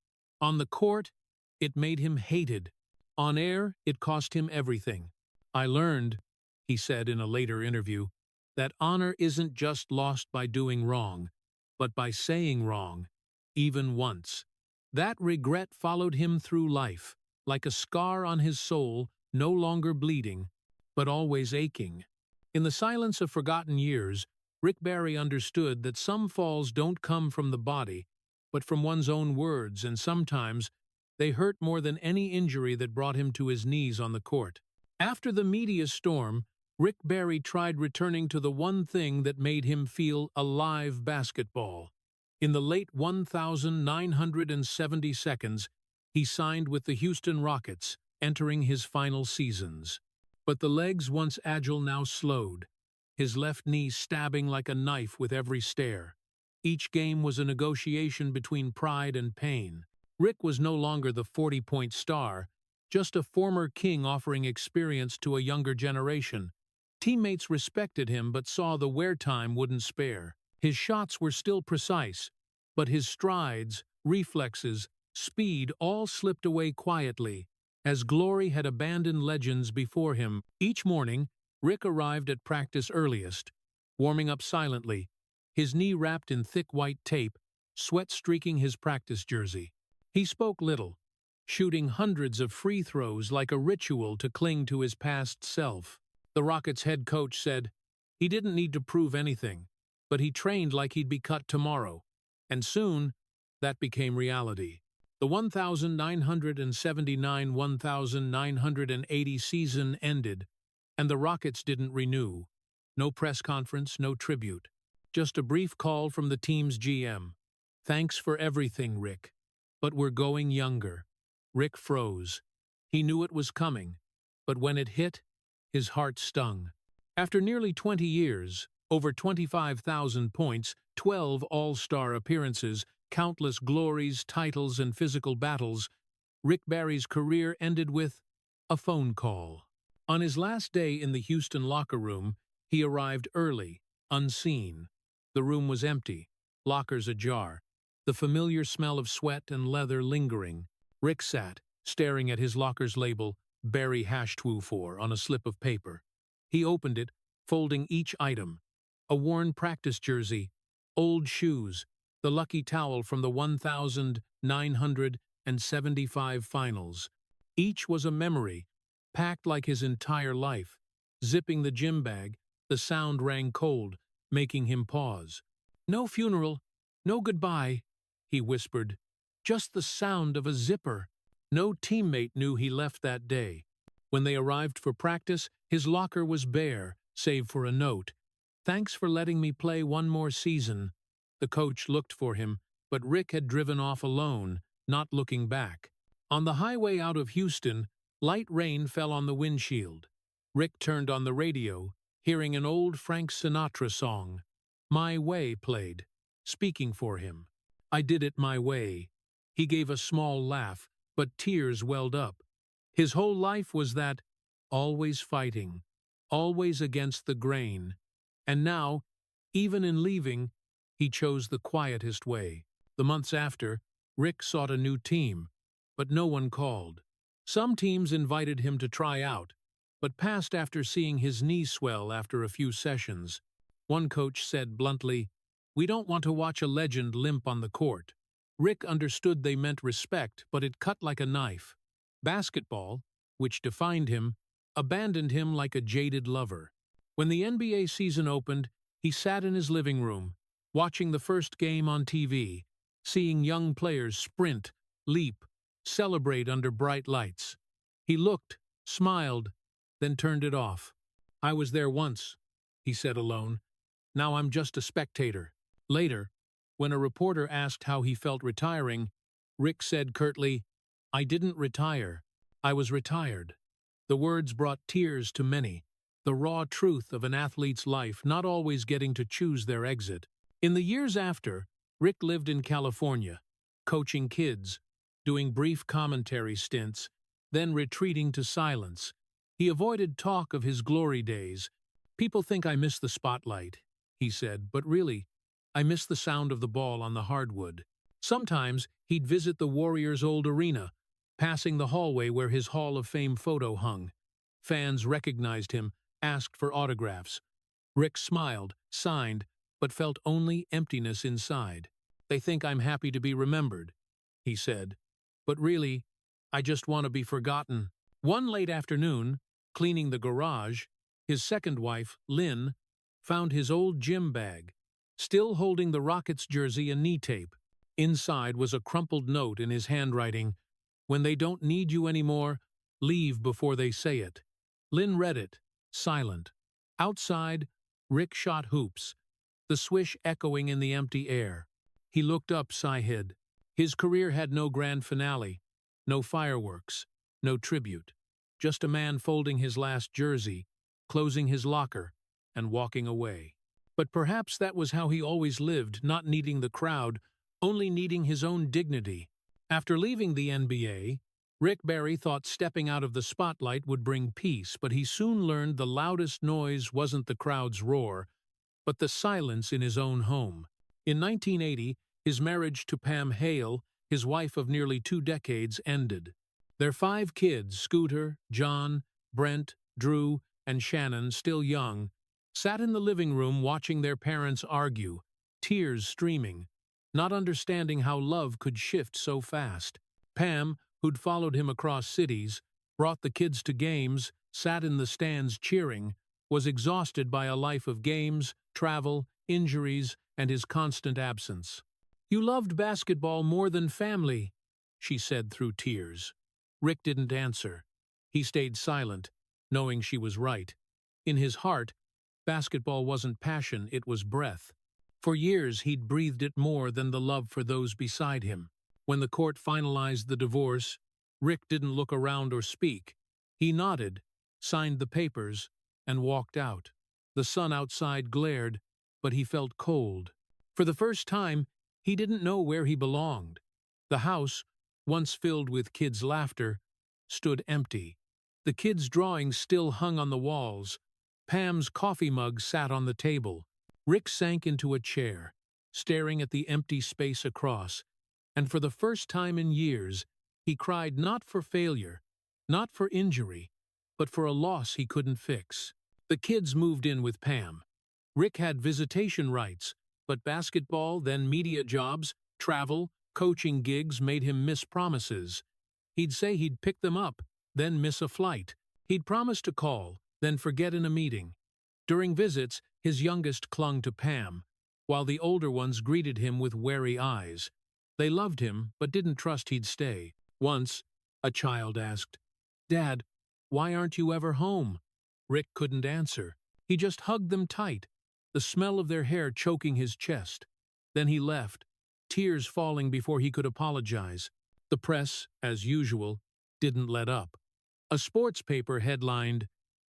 On the court, it made him hated. On air, it cost him everything. "I learned," he said in a later interview, "that honor isn't just lost by doing wrong, but by saying wrong, even once." That regret followed him through life, like a scar on his soul, no longer bleeding, but always aching. In the silence of forgotten years, Rick Barry understood that some falls don't come from the body, but from one's own words, and sometimes they hurt more than any injury that brought him to his knees on the court. After the media storm, Rick Barry tried returning to the one thing that made him feel alive: basketball. In the late 1970 seconds, he signed with the Houston Rockets, entering his final seasons. But the legs, once agile, now slowed, his left knee stabbing like a knife with every stare. Each game was a negotiation between pride and pain. Rick was no longer the 40-point star, just a former king offering experience to a younger generation. Teammates respected him but saw the wear time wouldn't spare. His shots were still precise, but his strides, reflexes, speed all slipped away quietly, as glory had abandoned legends before him. Each morning, Rick arrived at practice earliest, warming up silently, his knee wrapped in thick white tape, sweat streaking his practice jersey. He spoke little, shooting hundreds of free throws like a ritual to cling to his past self. The Rockets' head coach said he didn't need to prove anything, but he trained like he'd be cut tomorrow. And soon, that became reality. The 1979-1980 season ended, and the Rockets didn't renew. No press conference, no tribute. Just a brief call from the team's GM. "Thanks for everything, Rick. But we're going younger." Rick froze. He knew it was coming, but when it hit, his heart stung. After nearly 20 years, over 25,000 points, 12 All-Star appearances, countless glories, titles, and physical battles, Rick Barry's career ended with a phone call. On his last day in the Houston locker room, he arrived early, unseen. The room was empty. lockers ajar, the familiar smell of sweat and leather lingering. Rick sat, staring at his locker's label, Barry #24, on a slip of paper. He opened it, folding each item. A worn practice jersey, old shoes, the lucky towel from the 1975 finals. Each was a memory, packed like his entire life. Zipping the gym bag, the sound rang cold, making him pause. "No funeral, no goodbye," he whispered. "Just the sound of a zipper." No teammate knew he left that day. When they arrived for practice, his locker was bare, save for a note. "Thanks for letting me play one more season." The coach looked for him, but Rick had driven off alone, not looking back. On the highway out of Houston, light rain fell on the windshield. Rick turned on the radio, hearing an old Frank Sinatra song. "My Way" played, speaking for him. "I did it my way." He gave a small laugh, but tears welled up. His whole life was that, always fighting, always against the grain. And now, even in leaving, he chose the quietest way. The months after, Rick sought a new team, but no one called. Some teams invited him to try out, but passed after seeing his knee swell after a few sessions. One coach said bluntly, "We don't want to watch a legend limp on the court." Rick understood they meant respect, but it cut like a knife. Basketball, which defined him, abandoned him like a jaded lover. When the NBA season opened, he sat in his living room, watching the first game on TV, seeing young players sprint, leap, celebrate under bright lights. He looked, smiled, then turned it off. "I was there once," he said alone. "Now I'm just a spectator." Later, when a reporter asked how he felt retiring, Rick said curtly, "I didn't retire. I was retired." The words brought tears to many, the raw truth of an athlete's life not always getting to choose their exit. In the years after, Rick lived in California, coaching kids, doing brief commentary stints, then retreating to silence. He avoided talk of his glory days. "People think I miss the spotlight," he said, "but really, I miss the sound of the ball on the hardwood." Sometimes he'd visit the Warriors' old arena, passing the hallway where his Hall of Fame photo hung. Fans recognized him, asked for autographs. Rick smiled, signed, but felt only emptiness inside. "They think I'm happy to be remembered," he said, "but really, I just want to be forgotten." One late afternoon, cleaning the garage, his second wife, Lynn, found his old gym bag, still holding the Rockets jersey and knee tape. Inside was a crumpled note in his handwriting, "When they don't need you anymore, leave before they say it." Lynn read it, silent. Outside, Rick shot hoops, the swish echoing in the empty air. He looked up Sighed. His career had no grand finale, no fireworks, no tribute. Just a man folding his last jersey, closing his locker, and walking away. But perhaps that was how he always lived, not needing the crowd, only needing his own dignity. After leaving the NBA, Rick Barry thought stepping out of the spotlight would bring peace, but he soon learned the loudest noise wasn't the crowd's roar, but the silence in his own home. In 1980, his marriage to Pam Hale, his wife of nearly 2 decades, ended. Their 5 kids, Scooter, John, Brent, Drew, and Shannon, still young, sat in the living room watching their parents argue, tears streaming, not understanding how love could shift so fast. Pam, who'd followed him across cities, brought the kids to games, sat in the stands cheering, was exhausted by a life of games, travel, injuries, and his constant absence. "You loved basketball more than family," she said through tears. Rick didn't answer. He stayed silent, knowing she was right. In his heart, basketball wasn't passion, it was breath. For years he'd breathed it more than the love for those beside him. When the court finalized the divorce, Rick didn't look around or speak. He nodded, signed the papers, and walked out. The sun outside glared, but he felt cold. For the first time, he didn't know where he belonged. The house, once filled with kids' laughter, stood empty. The kids' drawings still hung on the walls. Pam's coffee mug sat on the table. Rick sank into a chair, staring at the empty space across, and for the first time in years, he cried not for failure, not for injury, but for a loss he couldn't fix. The kids moved in with Pam. Rick had visitation rights, but basketball, then media jobs, travel, coaching gigs made him miss promises. He'd say he'd pick them up, then miss a flight. He'd promise to call, then forget in a meeting. During visits, his youngest clung to Pam, while the older ones greeted him with wary eyes. They loved him, but didn't trust he'd stay. Once, a child asked, "Dad, why aren't you ever home?" Rick couldn't answer. He just hugged them tight, the smell of their hair choking his chest. Then he left, tears falling before he could apologize. The press, as usual, didn't let up. A sports paper headlined,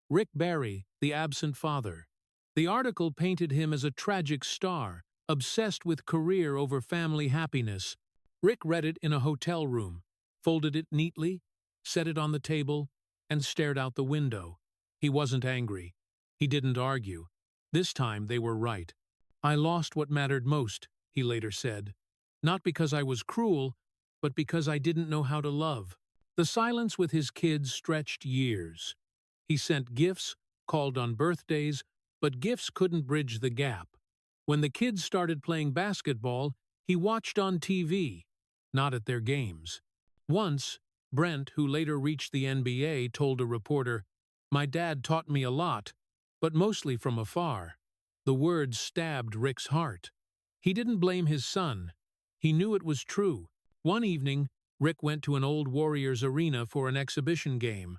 "Rick Barry, the absent father." The article painted him as a tragic star, obsessed with career over family happiness. Rick read it in a hotel room, folded it neatly, set it on the table, and stared out the window. He wasn't angry. He didn't argue. This time they were right. "I lost what mattered most," he later said. "Not because I was cruel, but because I didn't know how to love." The silence with his kids stretched years. He sent gifts, called on birthdays, but gifts couldn't bridge the gap. When the kids started playing basketball, he watched on TV, not at their games. Once, Brent, who later reached the NBA, told a reporter, "My dad taught me a lot, but mostly from afar." The words stabbed Rick's heart. He didn't blame his son. He knew it was true. One evening, Rick went to an old Warriors arena for an exhibition game.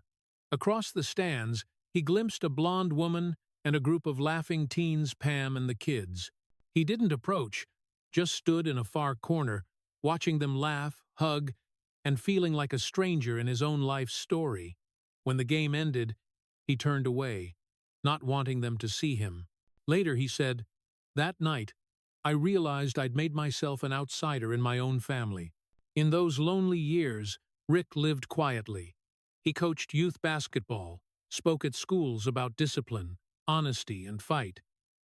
Across the stands, he glimpsed a blonde woman and a group of laughing teens, Pam and the kids. He didn't approach, just stood in a far corner, watching them laugh, hug, and feeling like a stranger in his own life's story. When the game ended, he turned away, not wanting them to see him. Later he said, "That night, I realized I'd made myself an outsider in my own family." In those lonely years, Rick lived quietly. He coached youth basketball, spoke at schools about discipline, honesty, and fight.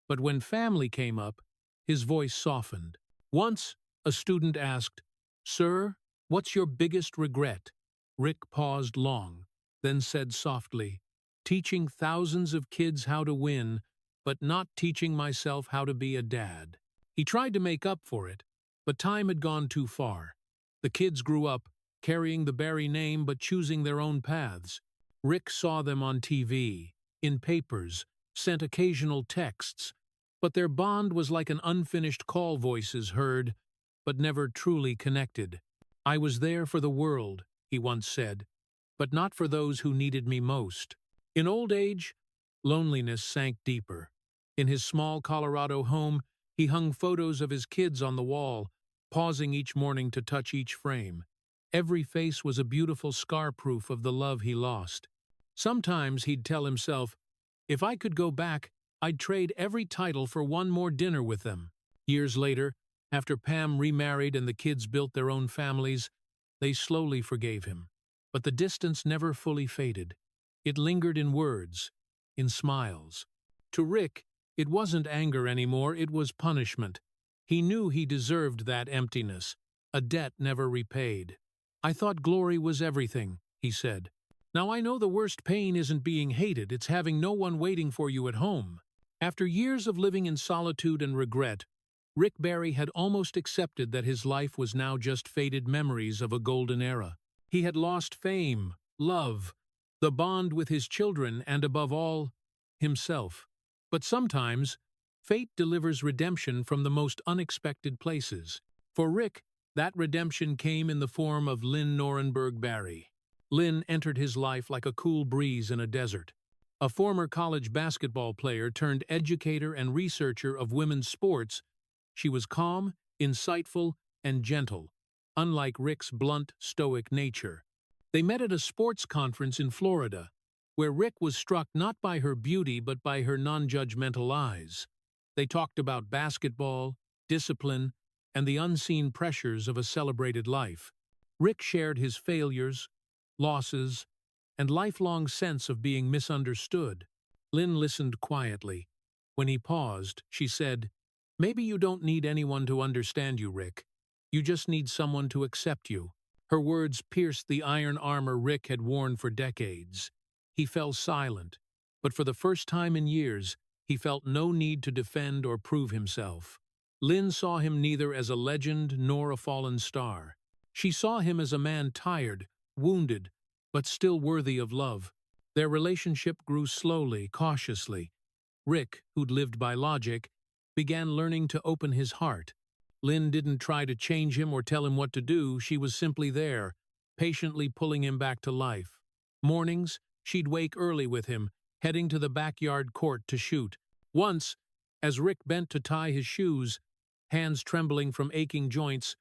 But when family came up, his voice softened. Once, a student asked, "Sir, what's your biggest regret?" Rick paused long, then said softly, "Teaching thousands of kids how to win, but not teaching myself how to be a dad." He tried to make up for it, but time had gone too far. The kids grew up, carrying the Barry name but choosing their own paths. Rick saw them on TV, in papers, sent occasional texts, but their bond was like an unfinished call, voices heard, but never truly connected. "I was there for the world," he once said, "but not for those who needed me most." In old age, loneliness sank deeper. In his small Colorado home, he hung photos of his kids on the wall, pausing each morning to touch each frame. Every face was a beautiful scar proof of the love he lost. Sometimes he'd tell himself, "If I could go back, I'd trade every title for one more dinner with them." Years later, after Pam remarried and the kids built their own families, they slowly forgave him. But the distance never fully faded. It lingered in words, in smiles. To Rick, it wasn't anger anymore, it was punishment. He knew he deserved that emptiness, a debt never repaid. "I thought glory was everything," he said. "Now I know the worst pain isn't being hated, it's having no one waiting for you at home." After years of living in solitude and regret, Rick Barry had almost accepted that his life was now just faded memories of a golden era. He had lost fame, love, the bond with his children, and above all, himself. But sometimes, fate delivers redemption from the most unexpected places. For Rick, that redemption came in the form of Lynn Norenberg Barry. Lynn entered his life like a cool breeze in a desert. A former college basketball player turned educator and researcher of women's sports, she was calm, insightful, and gentle, unlike Rick's blunt, stoic nature. They met at a sports conference in Florida, where Rick was struck not by her beauty but by her non-judgmental eyes. They talked about basketball, discipline, and the unseen pressures of a celebrated life. Rick shared his failures, losses, and lifelong sense of being misunderstood. Lynn listened quietly. When he paused, she said, Maybe you don't need anyone to understand you, Rick. You just need someone to accept you. Her words pierced the iron armor Rick had worn for decades. He fell silent, but for the first time in years, he felt no need to defend or prove himself. Lynn saw him neither as a legend nor a fallen star. She saw him as a man tired, wounded, but still worthy of love. Their relationship grew slowly, cautiously. Rick, who'd lived by logic, began learning to open his heart. Lynn didn't try to change him or tell him what to do, she was simply there, patiently pulling him back to life. Mornings, she'd wake early with him, heading to the backyard court to shoot. Once, as Rick bent to tie his shoes, hands trembling from aching joints,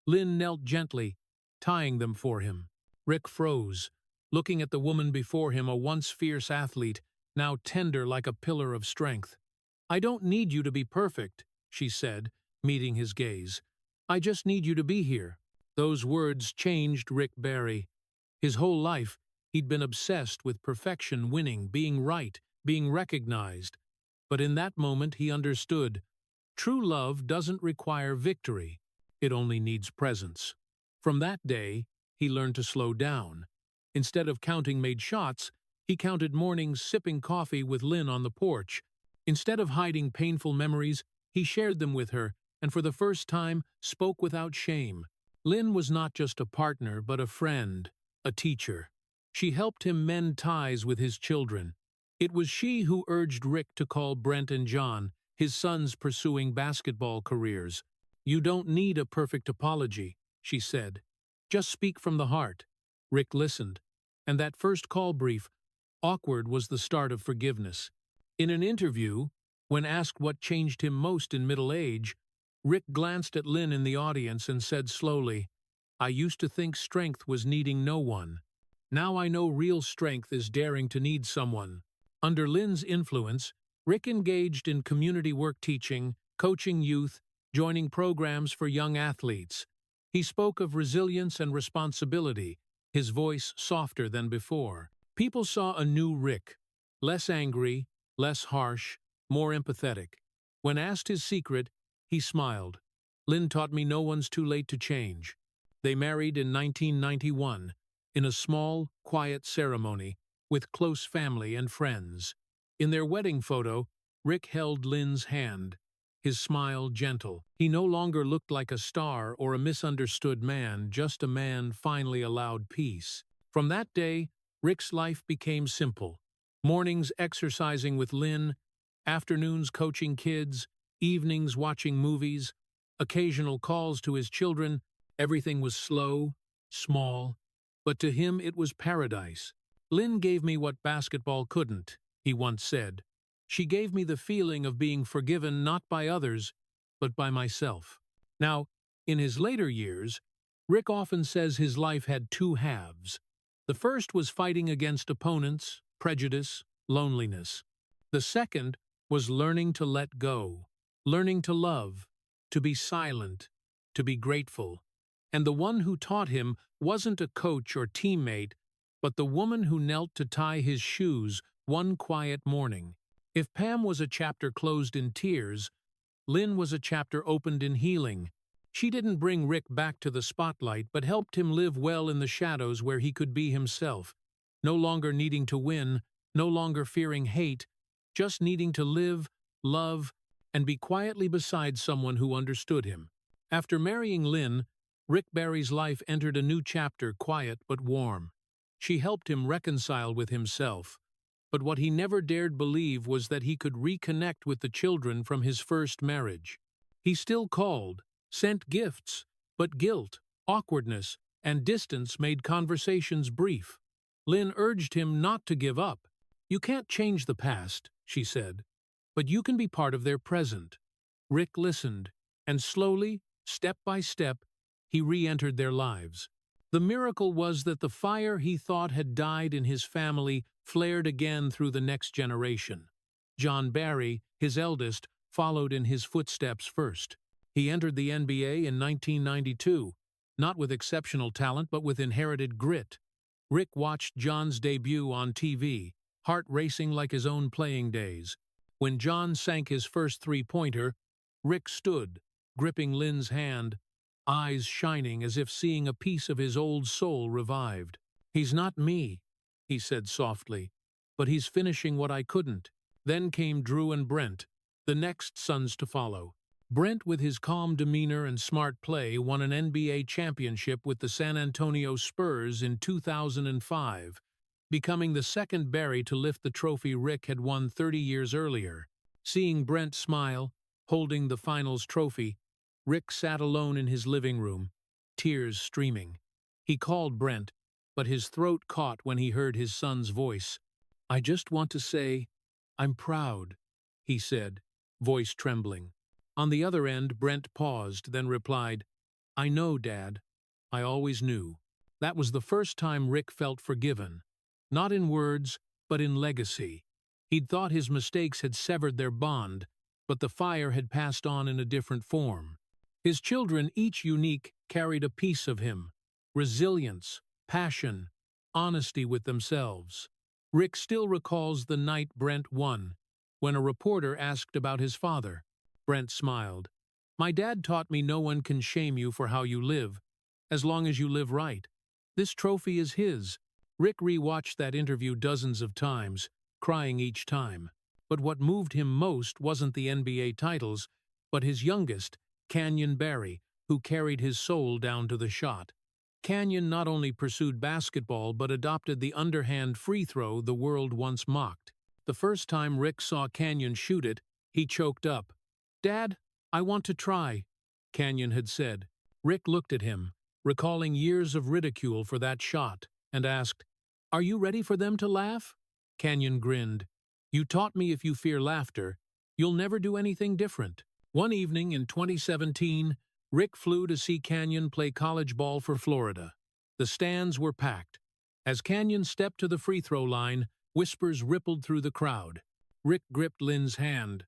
Lynn knelt gently, tying them for him. Rick froze, looking at the woman before him, a once fierce athlete, now tender like a pillar of strength. "I don't need you to be perfect," she said, meeting his gaze. "I just need you to be here." Those words changed Rick Barry. His whole life, he'd been obsessed with perfection, winning, being right, being recognized. But in that moment he understood. True love doesn't require victory. It only needs presence. From that day, he learned to slow down. Instead of counting made shots, he counted mornings sipping coffee with Lynn on the porch. Instead of hiding painful memories, he shared them with her, and for the first time spoke without shame. Lynn was not just a partner, but a friend, a teacher. She helped him mend ties with his children. It was she who urged Rick to call Brent and John, his sons pursuing basketball careers. "You don't need a perfect apology," she said. "Just speak from the heart." Rick listened, and that first call brief, awkward, was the start of forgiveness. In an interview, when asked what changed him most in middle age, Rick glanced at Lynn in the audience and said slowly, "I used to think strength was needing no one. Now I know real strength is daring to need someone." Under Lynn's influence, Rick engaged in community work, teaching, coaching youth, joining programs for young athletes. He spoke of resilience and responsibility, his voice softer than before. People saw a new Rick, less angry, less harsh, more empathetic. When asked his secret, he smiled. "Lynn taught me no one's too late to change." They married in 1991, in a small, quiet ceremony, with close family and friends. In their wedding photo, Rick held Lynn's hand, his smile gentle. He no longer looked like a star or a misunderstood man, just a man finally allowed peace. From that day, Rick's life became simple. Mornings exercising with Lynn, afternoons coaching kids, evenings watching movies, occasional calls to his children. Everything was slow, small, but to him it was paradise. "Lynn gave me what basketball couldn't," he once said. "She gave me the feeling of being forgiven not by others, but by myself." Now, in his later years, Rick often says his life had two halves. The first was fighting against opponents, prejudice, loneliness. The second was learning to let go, learning to love, to be silent, to be grateful. And the one who taught him wasn't a coach or teammate, but the woman who knelt to tie his shoes one quiet morning. If Pam was a chapter closed in tears, Lynn was a chapter opened in healing. She didn't bring Rick back to the spotlight, but helped him live well in the shadows where he could be himself, no longer needing to win, no longer fearing hate, just needing to live, love, and be quietly beside someone who understood him. After marrying Lynn, Rick Barry's life entered a new chapter, quiet but warm. She helped him reconcile with himself. But what he never dared believe was that he could reconnect with the children from his first marriage. He still called, sent gifts, but guilt, awkwardness, and distance made conversations brief. Lynn urged him not to give up. "You can't change the past," she said, "but you can be part of their present." Rick listened, and slowly, step by step, he re-entered their lives. The miracle was that the fire he thought had died in his family flared again through the next generation. John Barry, his eldest, followed in his footsteps first. He entered the NBA in 1992, not with exceptional talent but with inherited grit. Rick watched John's debut on TV, heart racing like his own playing days. When John sank his first three-pointer, Rick stood, gripping Lynn's hand, eyes shining as if seeing a piece of his old soul revived. "He's not me," he said softly, "but he's finishing what I couldn't." Then came Drew and Brent, the next sons to follow. Brent, with his calm demeanor and smart play, won an NBA championship with the San Antonio Spurs in 2005, becoming the second Barry to lift the trophy Rick had won 30 years earlier. Seeing Brent smile, holding the finals trophy, Rick sat alone in his living room, tears streaming. He called Brent, but his throat caught when he heard his son's voice. "I just want to say, I'm proud," he said, voice trembling. On the other end, Brent paused, then replied, "I know, Dad. I always knew." That was the first time Rick felt forgiven. Not in words, but in legacy. He'd thought his mistakes had severed their bond, but the fire had passed on in a different form. His children, each unique, carried a piece of him: resilience, passion, honesty with themselves. Rick still recalls the night Brent won, when a reporter asked about his father. Brent smiled. "My dad taught me no one can shame you for how you live, as long as you live right. This trophy is his." Rick rewatched that interview dozens of times, crying each time. But what moved him most wasn't the NBA titles, but his youngest, Canyon Barry, who carried his soul down to the shot. Canyon not only pursued basketball but adopted the underhand free throw the world once mocked. The first time Rick saw Canyon shoot it, he choked up. "Dad, I want to try," Canyon had said. Rick looked at him, recalling years of ridicule for that shot, and asked, "Are you ready for them to laugh?" Canyon grinned. "You taught me if you fear laughter, you'll never do anything different." One evening in 2017, Rick flew to see Canyon play college ball for Florida. The stands were packed. As Canyon stepped to the free throw line, whispers rippled through the crowd. Rick gripped Lynn's hand.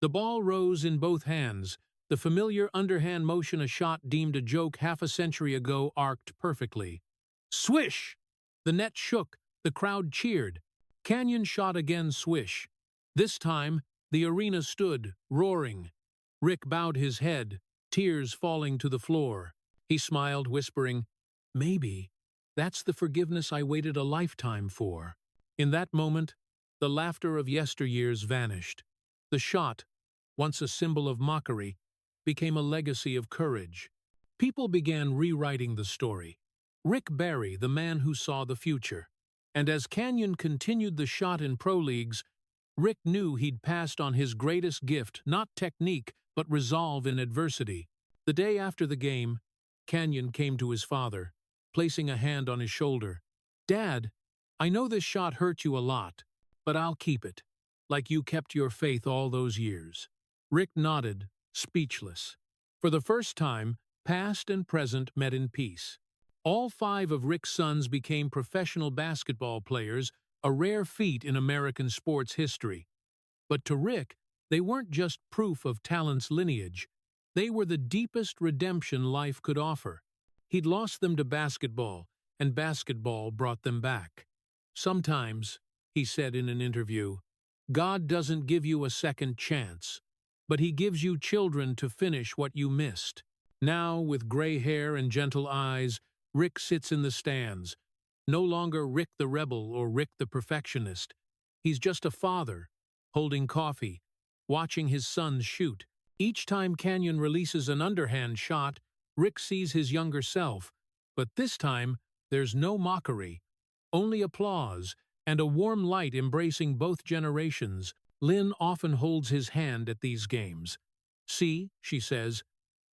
The ball rose in both hands, the familiar underhand motion a shot deemed a joke half a century ago arced perfectly. Swish! The net shook, the crowd cheered. Canyon shot again, swish. This time, the arena stood, roaring. Rick bowed his head, tears falling to the floor. He smiled, whispering, "Maybe that's the forgiveness I waited a lifetime for." In that moment, the laughter of yesteryears vanished. The shot, once a symbol of mockery, became a legacy of courage. People began rewriting the story. Rick Barry, the man who saw the future. And as Canyon continued the shot in pro leagues, Rick knew he'd passed on his greatest gift, not technique, but resolve in adversity. The day after the game, Canyon came to his father, placing a hand on his shoulder. "Dad, I know this shot hurt you a lot, but I'll keep it, like you kept your faith all those years." Rick nodded, speechless. For the first time, past and present met in peace. All 5 of Rick's sons became professional basketball players, a rare feat in American sports history. But to Rick, they weren't just proof of talent's lineage. They were the deepest redemption life could offer. He'd lost them to basketball, and basketball brought them back. "Sometimes," he said in an interview, "God doesn't give you a second chance, but he gives you children to finish what you missed." Now, with gray hair and gentle eyes, Rick sits in the stands. No longer Rick the rebel or Rick the perfectionist. He's just a father, holding coffee, watching his sons shoot. Each time Canyon releases an underhand shot, Rick sees his younger self. But this time, there's no mockery, only applause, and a warm light embracing both generations. Lynn often holds his hand at these games. "See," she says,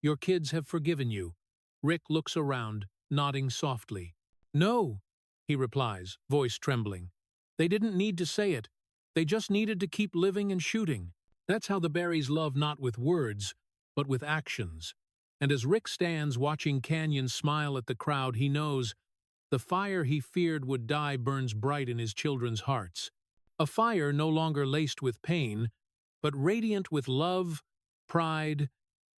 "your kids have forgiven you." Rick looks around, nodding softly. "No," he replies, voice trembling. "They didn't need to say it. They just needed to keep living and shooting." That's how the Barrys love, not with words, but with actions. And as Rick stands watching Canyon smile at the crowd, he knows the fire he feared would die burns bright in his children's hearts. A fire no longer laced with pain, but radiant with love, pride,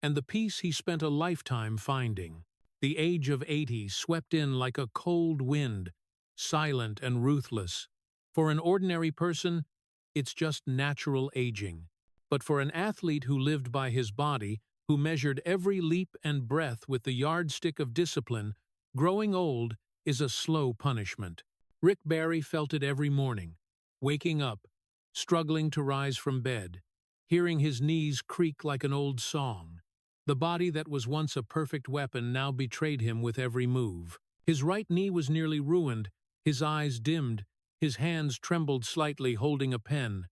and the peace he spent a lifetime finding. The age of 80 swept in like a cold wind, silent and ruthless. For an ordinary person, it's just natural aging. But for an athlete who lived by his body, who measured every leap and breath with the yardstick of discipline, growing old is a slow punishment. Rick Barry felt it every morning, waking up, struggling to rise from bed, hearing his knees creak like an old song. The body that was once a perfect weapon now betrayed him with every move. His right knee was nearly ruined, his eyes dimmed, his hands trembled slightly holding a pen.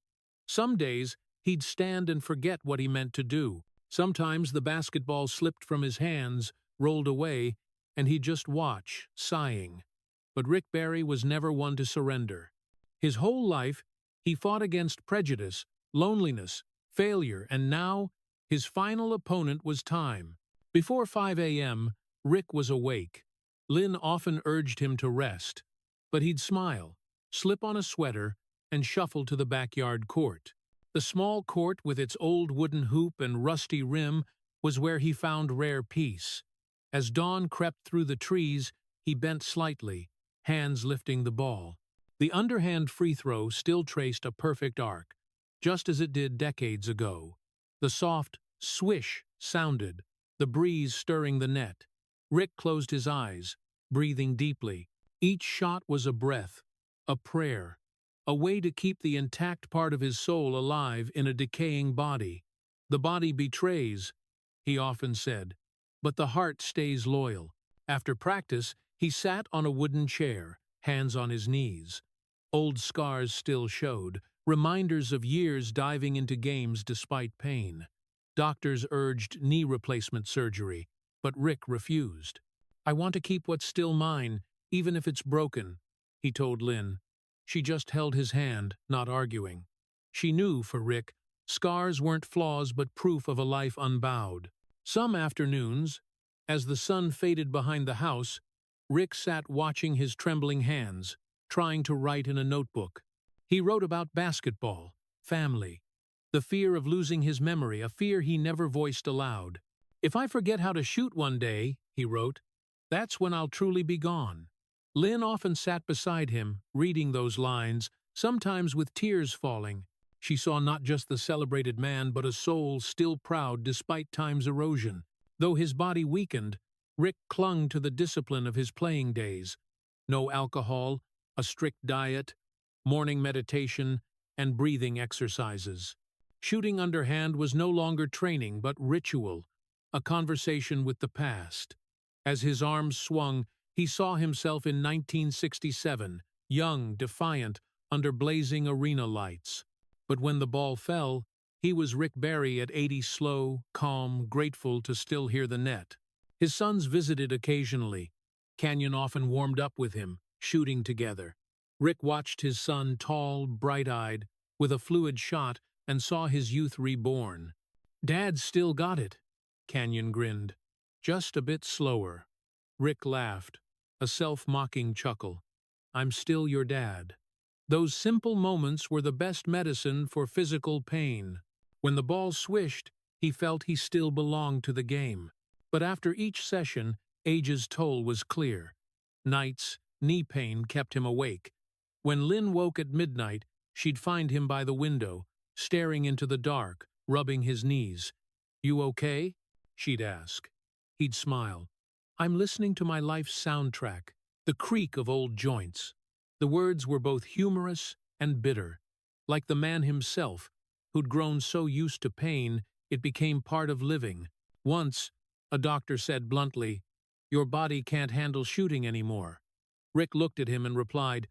Some days, he'd stand and forget what he meant to do. Sometimes the basketball slipped from his hands, rolled away, and he'd just watch, sighing. But Rick Barry was never one to surrender. His whole life, he fought against prejudice, loneliness, failure, and now, his final opponent was time. Before 5 a.m., Rick was awake. Lynn often urged him to rest, but he'd smile, slip on a sweater, and shuffle to the backyard court. The small court with its old wooden hoop and rusty rim was where he found rare peace. As dawn crept through the trees, he bent slightly, hands lifting the ball. The underhand free throw still traced a perfect arc, just as it did decades ago. The soft swish sounded, the breeze stirring the net. Rick closed his eyes, breathing deeply. Each shot was a breath, a prayer, a way to keep the intact part of his soul alive in a decaying body. The body betrays, he often said, but the heart stays loyal. After practice, he sat on a wooden chair, hands on his knees. Old scars still showed, reminders of years diving into games despite pain. Doctors urged knee replacement surgery, but Rick refused. "I want to keep what's still mine, even if it's broken," he told Lynn. She just held his hand, not arguing. She knew, for Rick, scars weren't flaws but proof of a life unbowed. Some afternoons, as the sun faded behind the house, Rick sat watching his trembling hands, trying to write in a notebook. He wrote about basketball, family, the fear of losing his memory, a fear he never voiced aloud. "If I forget how to shoot one day," he wrote, "that's when I'll truly be gone." Lynn often sat beside him, reading those lines, sometimes with tears falling. She saw not just the celebrated man, but a soul still proud despite time's erosion. Though his body weakened, Rick clung to the discipline of his playing days. No alcohol, a strict diet, morning meditation, and breathing exercises. Shooting underhand was no longer training but ritual, a conversation with the past. As his arms swung, he saw himself in 1967, young, defiant, under blazing arena lights. But when the ball fell, he was Rick Barry at 80, slow, calm, grateful to still hear the net. His sons visited occasionally. Canyon often warmed up with him, shooting together. Rick watched his son, tall, bright-eyed, with a fluid shot, and saw his youth reborn. "Dad's still got it," Canyon grinned. "Just a bit slower." Rick laughed, a self-mocking chuckle. "I'm still your dad." Those simple moments were the best medicine for physical pain. When the ball swished, he felt he still belonged to the game. But after each session, age's toll was clear. Nights, knee pain kept him awake. When Lynn woke at midnight, she'd find him by the window, staring into the dark, rubbing his knees. "You okay?" she'd ask. He'd smile. "I'm listening to my life's soundtrack, the creak of old joints." The words were both humorous and bitter, like the man himself, who'd grown so used to pain it became part of living. Once, a doctor said bluntly, "Your body can't handle shooting anymore." Rick looked at him and replied,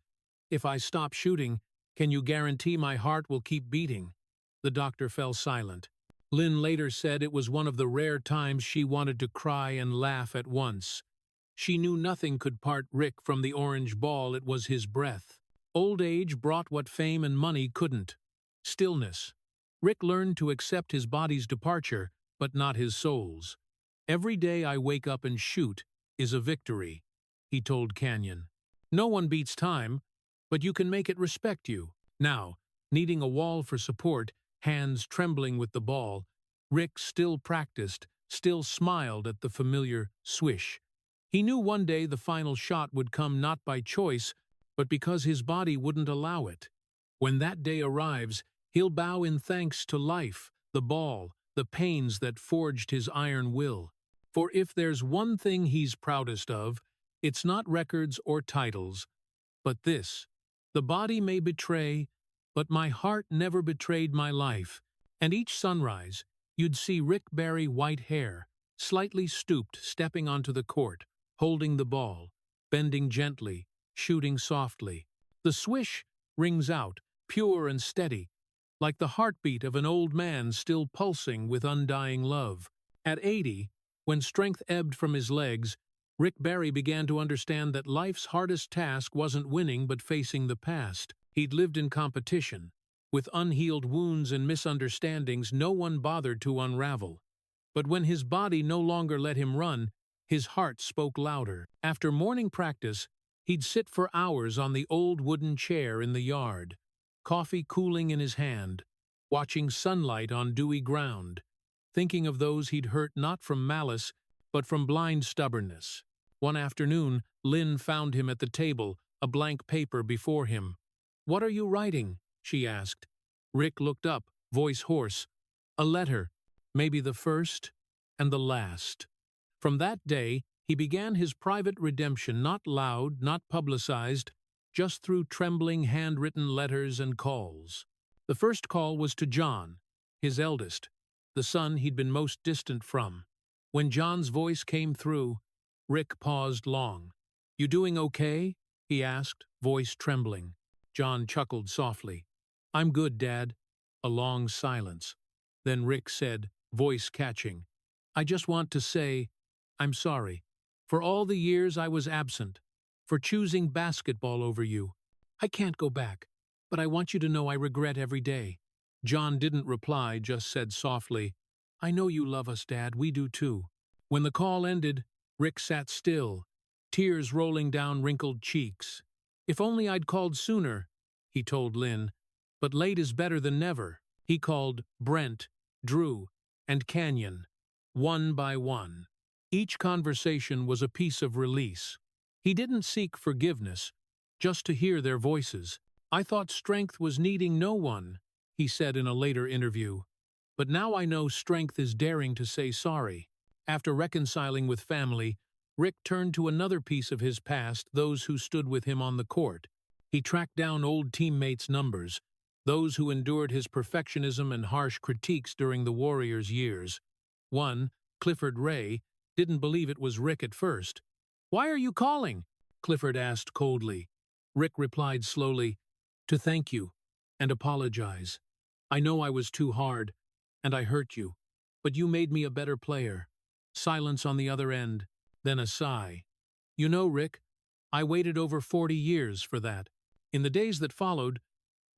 "If I stop shooting, can you guarantee my heart will keep beating?" The doctor fell silent. Lynn later said it was one of the rare times she wanted to cry and laugh at once. She knew nothing could part Rick from the orange ball, it was his breath. Old age brought what fame and money couldn't. Stillness. Rick learned to accept his body's departure, but not his soul's. "Every day I wake up and shoot is a victory," he told Canyon. "No one beats time, but you can make it respect you." Now, needing a wall for support, hands trembling with the ball, Rick still practiced, still smiled at the familiar swish. He knew one day the final shot would come not by choice, but because his body wouldn't allow it. When that day arrives, he'll bow in thanks to life, the ball, the pains that forged his iron will. For if there's one thing he's proudest of, it's not records or titles, but this: the body may betray, but my heart never betrayed my life. And each sunrise, you'd see Rick Barry, white hair, slightly stooped, stepping onto the court, holding the ball, bending gently, shooting softly. The swish rings out, pure and steady, like the heartbeat of an old man still pulsing with undying love. At 80, when strength ebbed from his legs, Rick Barry began to understand that life's hardest task wasn't winning but facing the past. He'd lived in competition, with unhealed wounds and misunderstandings no one bothered to unravel. But when his body no longer let him run, his heart spoke louder. After morning practice, he'd sit for hours on the old wooden chair in the yard, coffee cooling in his hand, watching sunlight on dewy ground, thinking of those he'd hurt not from malice, but from blind stubbornness. One afternoon, Lynn found him at the table, a blank paper before him. "What are you writing?" she asked. Rick looked up, voice hoarse. "A letter, maybe the first and the last." From that day, he began his private redemption, not loud, not publicized, just through trembling handwritten letters and calls. The first call was to John, his eldest, the son he'd been most distant from. When John's voice came through, Rick paused long. "You doing okay?" he asked, voice trembling. John chuckled softly. "I'm good, Dad." A long silence. Then Rick said, voice catching, "I just want to say, I'm sorry. For all the years I was absent. For choosing basketball over you. I can't go back, but I want you to know I regret every day." John didn't reply, just said softly, "I know you love us, Dad. We do too." When the call ended, Rick sat still, tears rolling down wrinkled cheeks. "If only I'd called sooner," he told Lynn. "But late is better than never." He called Brent, Drew, and Canyon, one by one. Each conversation was a piece of release. He didn't seek forgiveness, just to hear their voices. "I thought strength was needing no one," he said in a later interview. "But now I know strength is daring to say sorry." After reconciling with family, Rick turned to another piece of his past, those who stood with him on the court. He tracked down old teammates' numbers, those who endured his perfectionism and harsh critiques during the Warriors' years. One, Clifford Ray, didn't believe it was Rick at first. "Why are you calling?" Clifford asked coldly. Rick replied slowly, "To thank you and apologize. I know I was too hard, and I hurt you, but you made me a better player." Silence on the other end, then a sigh. "You know, Rick, I waited over 40 years for that." In the days that followed,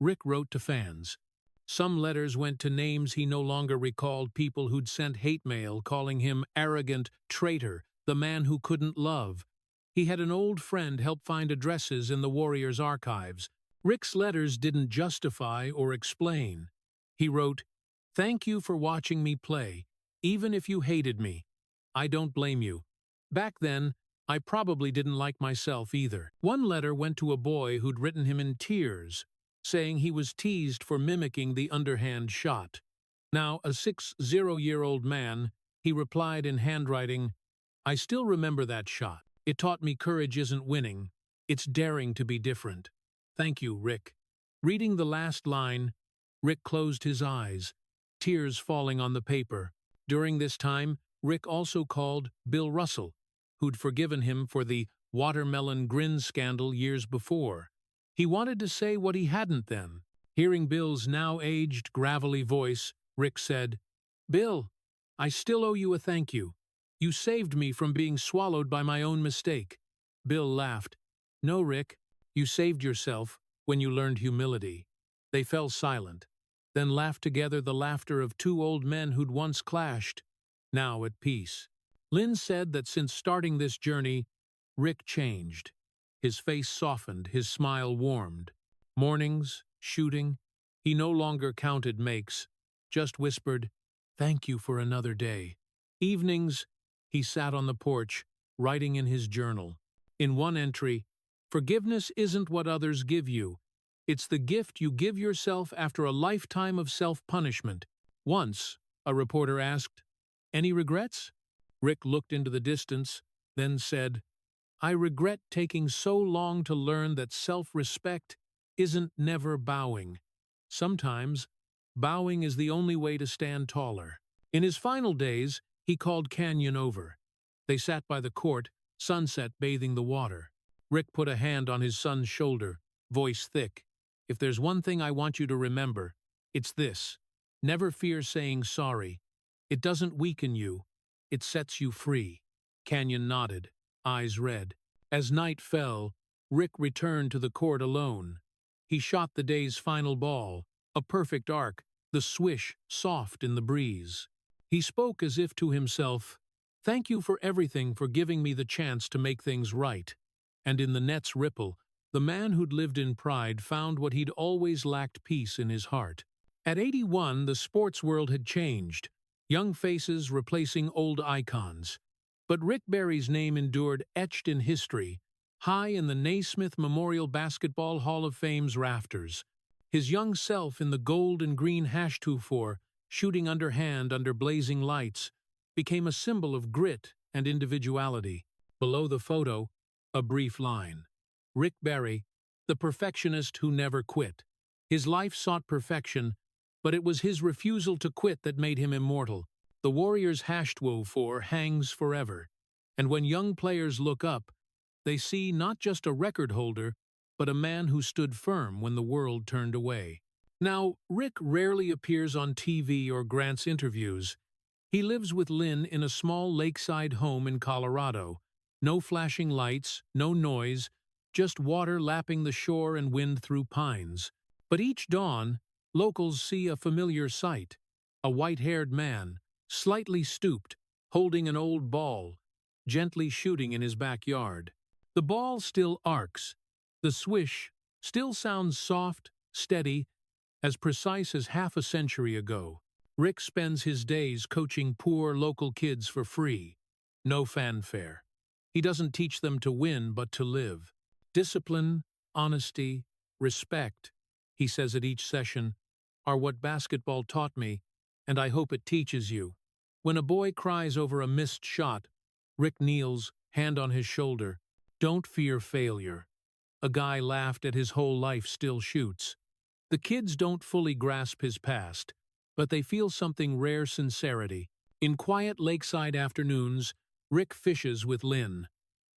Rick wrote to fans. Some letters went to names he no longer recalled, people who'd sent hate mail calling him arrogant, traitor, the man who couldn't love. He had an old friend help find addresses in the Warriors' archives. Rick's letters didn't justify or explain. He wrote, "Thank you for watching me play, even if you hated me. I don't blame you. Back then, I probably didn't like myself either." One letter went to a boy who'd written him in tears, saying he was teased for mimicking the underhand shot. Now, a 60-year-old man, he replied in handwriting, "I still remember that shot. It taught me courage isn't winning, it's daring to be different. Thank you, Rick." Reading the last line, Rick closed his eyes, tears falling on the paper. During this time, Rick also called Bill Russell, who'd forgiven him for the watermelon grin scandal years before. He wanted to say what he hadn't then. Hearing Bill's now aged, gravelly voice, Rick said, "Bill, I still owe you a thank you. You saved me from being swallowed by my own mistake." Bill laughed. "No, Rick, you saved yourself when you learned humility." They fell silent, then laughed together, the laughter of two old men who'd once clashed, now at peace. Lynn said that since starting this journey, Rick changed. His face softened, his smile warmed. Mornings, shooting, he no longer counted makes, just whispered, "Thank you for another day." Evenings, he sat on the porch, writing in his journal. In one entry, "Forgiveness isn't what others give you. It's the gift you give yourself after a lifetime of self-punishment. Once, a reporter asked, "Any regrets?" Rick looked into the distance, then said, "I regret taking so long to learn that self-respect isn't never bowing. Sometimes, bowing is the only way to stand taller." In his final days, he called Canyon over. They sat by the court, sunset bathing the water. Rick put a hand on his son's shoulder, voice thick. "If there's one thing I want you to remember, it's this. Never fear saying sorry. It doesn't weaken you. It sets you free." Canyon nodded, eyes red. As night fell, Rick returned to the court alone. He shot the day's final ball, a perfect arc, the swish soft in the breeze. He spoke as if to himself, "Thank you for everything, for giving me the chance to make things right." And in the net's ripple, the man who'd lived in pride found what he'd always lacked, peace in his heart. At 81, the sports world had changed, young faces replacing old icons. But Rick Barry's name endured, etched in history, high in the Naismith Memorial Basketball Hall of Fame's rafters. His young self in the gold and green #24, shooting underhand under blazing lights, became a symbol of grit and individuality. Below the photo, a brief line. Rick Barry, the perfectionist who never quit. His life sought perfection, but it was his refusal to quit that made him immortal. The Warriors' #24 hangs forever, and when young players look up, they see not just a record holder, but a man who stood firm when the world turned away. Now, Rick rarely appears on TV or grants interviews. He lives with Lynn in a small lakeside home in Colorado. No flashing lights, no noise, just water lapping the shore and wind through pines. But each dawn, locals see a familiar sight. A white-haired man, slightly stooped, holding an old ball, gently shooting in his backyard. The ball still arcs. The swish still sounds soft, steady, as precise as half a century ago. Rick spends his days coaching poor local kids for free. No fanfare. He doesn't teach them to win, but to live. Discipline, honesty, respect, he says at each session, are what basketball taught me, and I hope it teaches you. When a boy cries over a missed shot, Rick kneels, hand on his shoulder. "Don't fear failure." A guy laughed at his whole life still shoots. The kids don't fully grasp his past, but they feel something rare: sincerity. In quiet lakeside afternoons, Rick fishes with Lynn.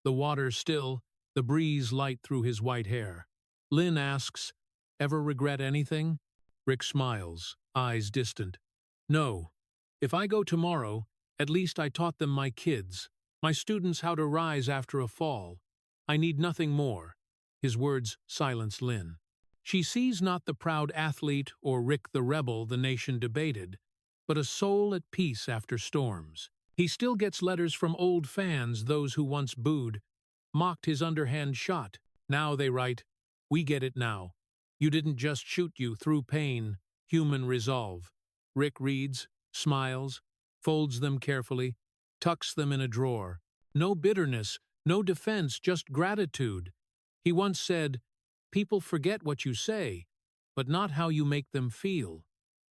The water still, the breeze light through his white hair. Lynn asks, "Ever regret anything?" Rick smiles, eyes distant. "No. If I go tomorrow, at least I taught them, my kids, my students, how to rise after a fall. I need nothing more." His words silence Lynn. She sees not the proud athlete or Rick the rebel the nation debated, but a soul at peace after storms. He still gets letters from old fans, those who once booed, mocked his underhand shot. Now they write, "We get it now. You didn't just shoot, you through pain, human resolve." Rick reads, smiles, folds them carefully, tucks them in a drawer. No bitterness, no defense, just gratitude. He once said, "People forget what you say, but not how you make them feel.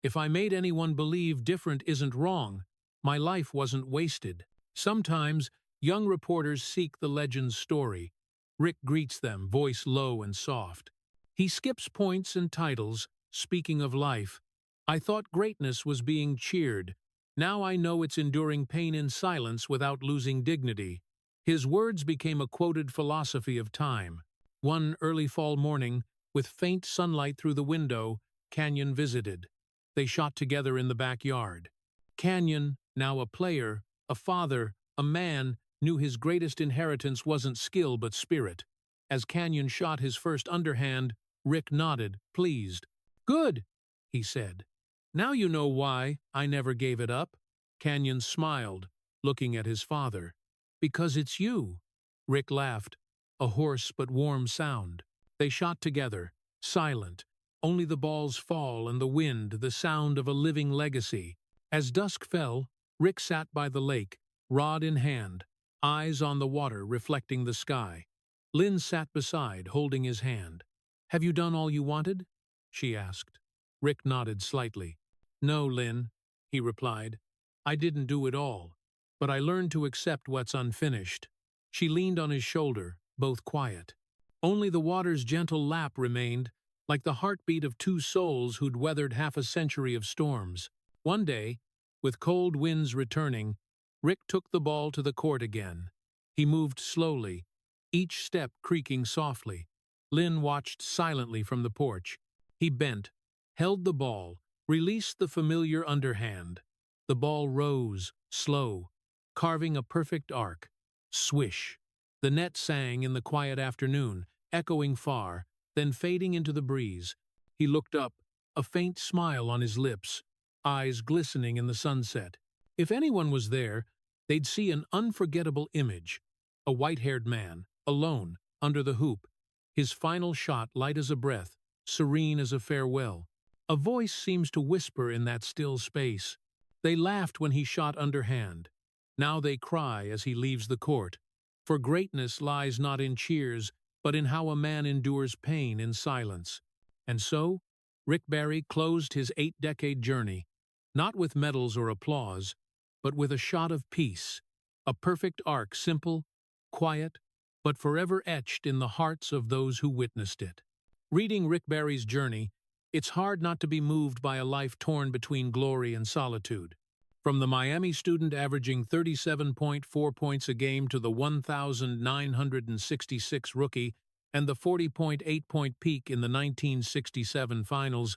If I made anyone believe different isn't wrong, my life wasn't wasted." Sometimes, young reporters seek the legend's story. Rick greets them, voice low and soft. He skips points and titles, speaking of life. "I thought greatness was being cheered. Now I know it's enduring pain in silence without losing dignity." His words became a quoted philosophy of time. One early fall morning, with faint sunlight through the window, Canyon visited. They shot together in the backyard. Canyon, now a player, a father, a man, knew his greatest inheritance wasn't skill but spirit. As Canyon shot his first underhand, Rick nodded, pleased. "Good," he said. "Now you know why I never gave it up." Canyon smiled, looking at his father. "Because it's you." Rick laughed, a hoarse but warm sound. They shot together, silent, only the ball's fall and the wind, the sound of a living legacy. As dusk fell, Rick sat by the lake, rod in hand, eyes on the water reflecting the sky. Lynn sat beside, holding his hand. "Have you done all you wanted?" she asked. Rick nodded slightly. "No, Lynn, he replied. "I didn't do it all, but I learned to accept what's unfinished." She leaned on his shoulder, both quiet. Only the water's gentle lap remained, like the heartbeat of two souls who'd weathered half a century of storms. One day, with cold winds returning, Rick took the ball to the court again. He moved slowly, each step creaking softly. Lynn watched silently from the porch. He bent, held the ball, released the familiar underhand. The ball rose, slow, carving a perfect arc. Swish! The net sang in the quiet afternoon, echoing far, then fading into the breeze. He looked up, a faint smile on his lips, eyes glistening in the sunset. If anyone was there, they'd see an unforgettable image. A white-haired man, alone, under the hoop, his final shot light as a breath, serene as a farewell. A voice seems to whisper in that still space. They laughed when he shot underhand. Now they cry as he leaves the court. For greatness lies not in cheers, but in how a man endures pain in silence. And so, Rick Barry closed his 8-decade journey, not with medals or applause, but with a shot of peace, a perfect arc, simple, quiet, but forever etched in the hearts of those who witnessed it. Reading Rick Barry's journey, it's hard not to be moved by a life torn between glory and solitude. From the Miami student averaging 37.4 points a game to the 1,966 rookie and the 40.8-point peak in the 1967 finals,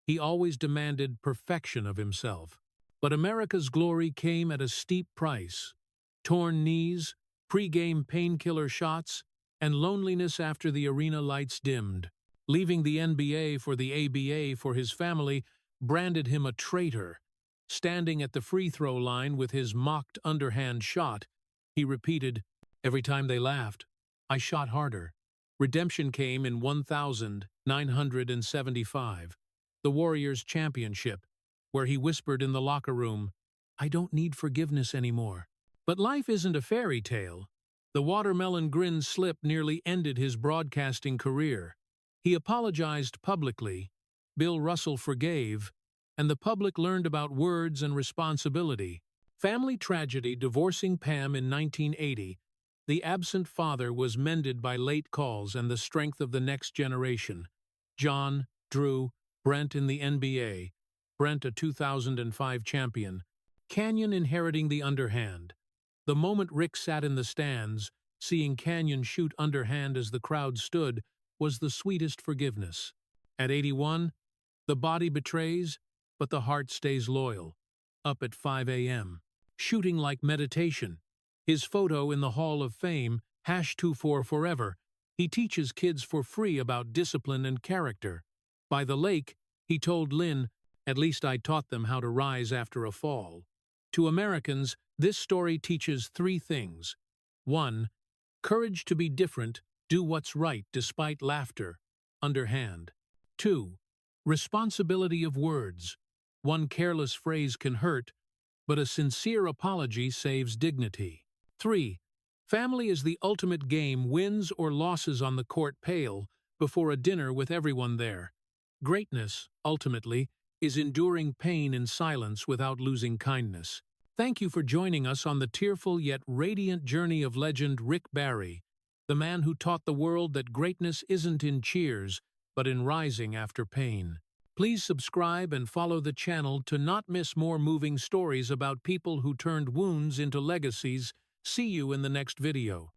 he always demanded perfection of himself. But America's glory came at a steep price. Torn knees, pre-game painkiller shots, and loneliness after the arena lights dimmed. Leaving the NBA for the ABA for his family branded him a traitor. Standing at the free throw line with his mocked underhand shot, he repeated, "Every time they laughed, I shot harder." Redemption came in 1975, the Warriors' championship, where he whispered in the locker room, "I don't need forgiveness anymore." But life isn't a fairy tale. The watermelon grin slip nearly ended his broadcasting career. He apologized publicly, Bill Russell forgave, and the public learned about words and responsibility. Family tragedy divorcing Pam in 1980, the absent father was mended by late calls and the strength of the next generation. John, Drew, Brent in the NBA, Brent a 2005 champion, Canyon inheriting the underhand. The moment Rick sat in the stands, seeing Canyon shoot underhand as the crowd stood, was the sweetest forgiveness. At 81, the body betrays, but the heart stays loyal. Up at 5 a.m., shooting like meditation. His photo in the Hall of Fame, #24 forever, he teaches kids for free about discipline and character. By the lake, he told Lynn, "At least I taught them how to rise after a fall." To Americans, this story teaches 3 things. 1. Courage to be different, do what's right despite laughter, underhand. 2. Responsibility of words. One careless phrase can hurt, but a sincere apology saves dignity. 3. Family is the ultimate game, wins or losses on the court pale before a dinner with everyone there. Greatness, ultimately, is enduring pain in silence without losing kindness. Thank you for joining us on the tearful yet radiant journey of legend Rick Barry, the man who taught the world that greatness isn't in cheers, but in rising after pain. Please subscribe and follow the channel to not miss more moving stories about people who turned wounds into legacies. See you in the next video.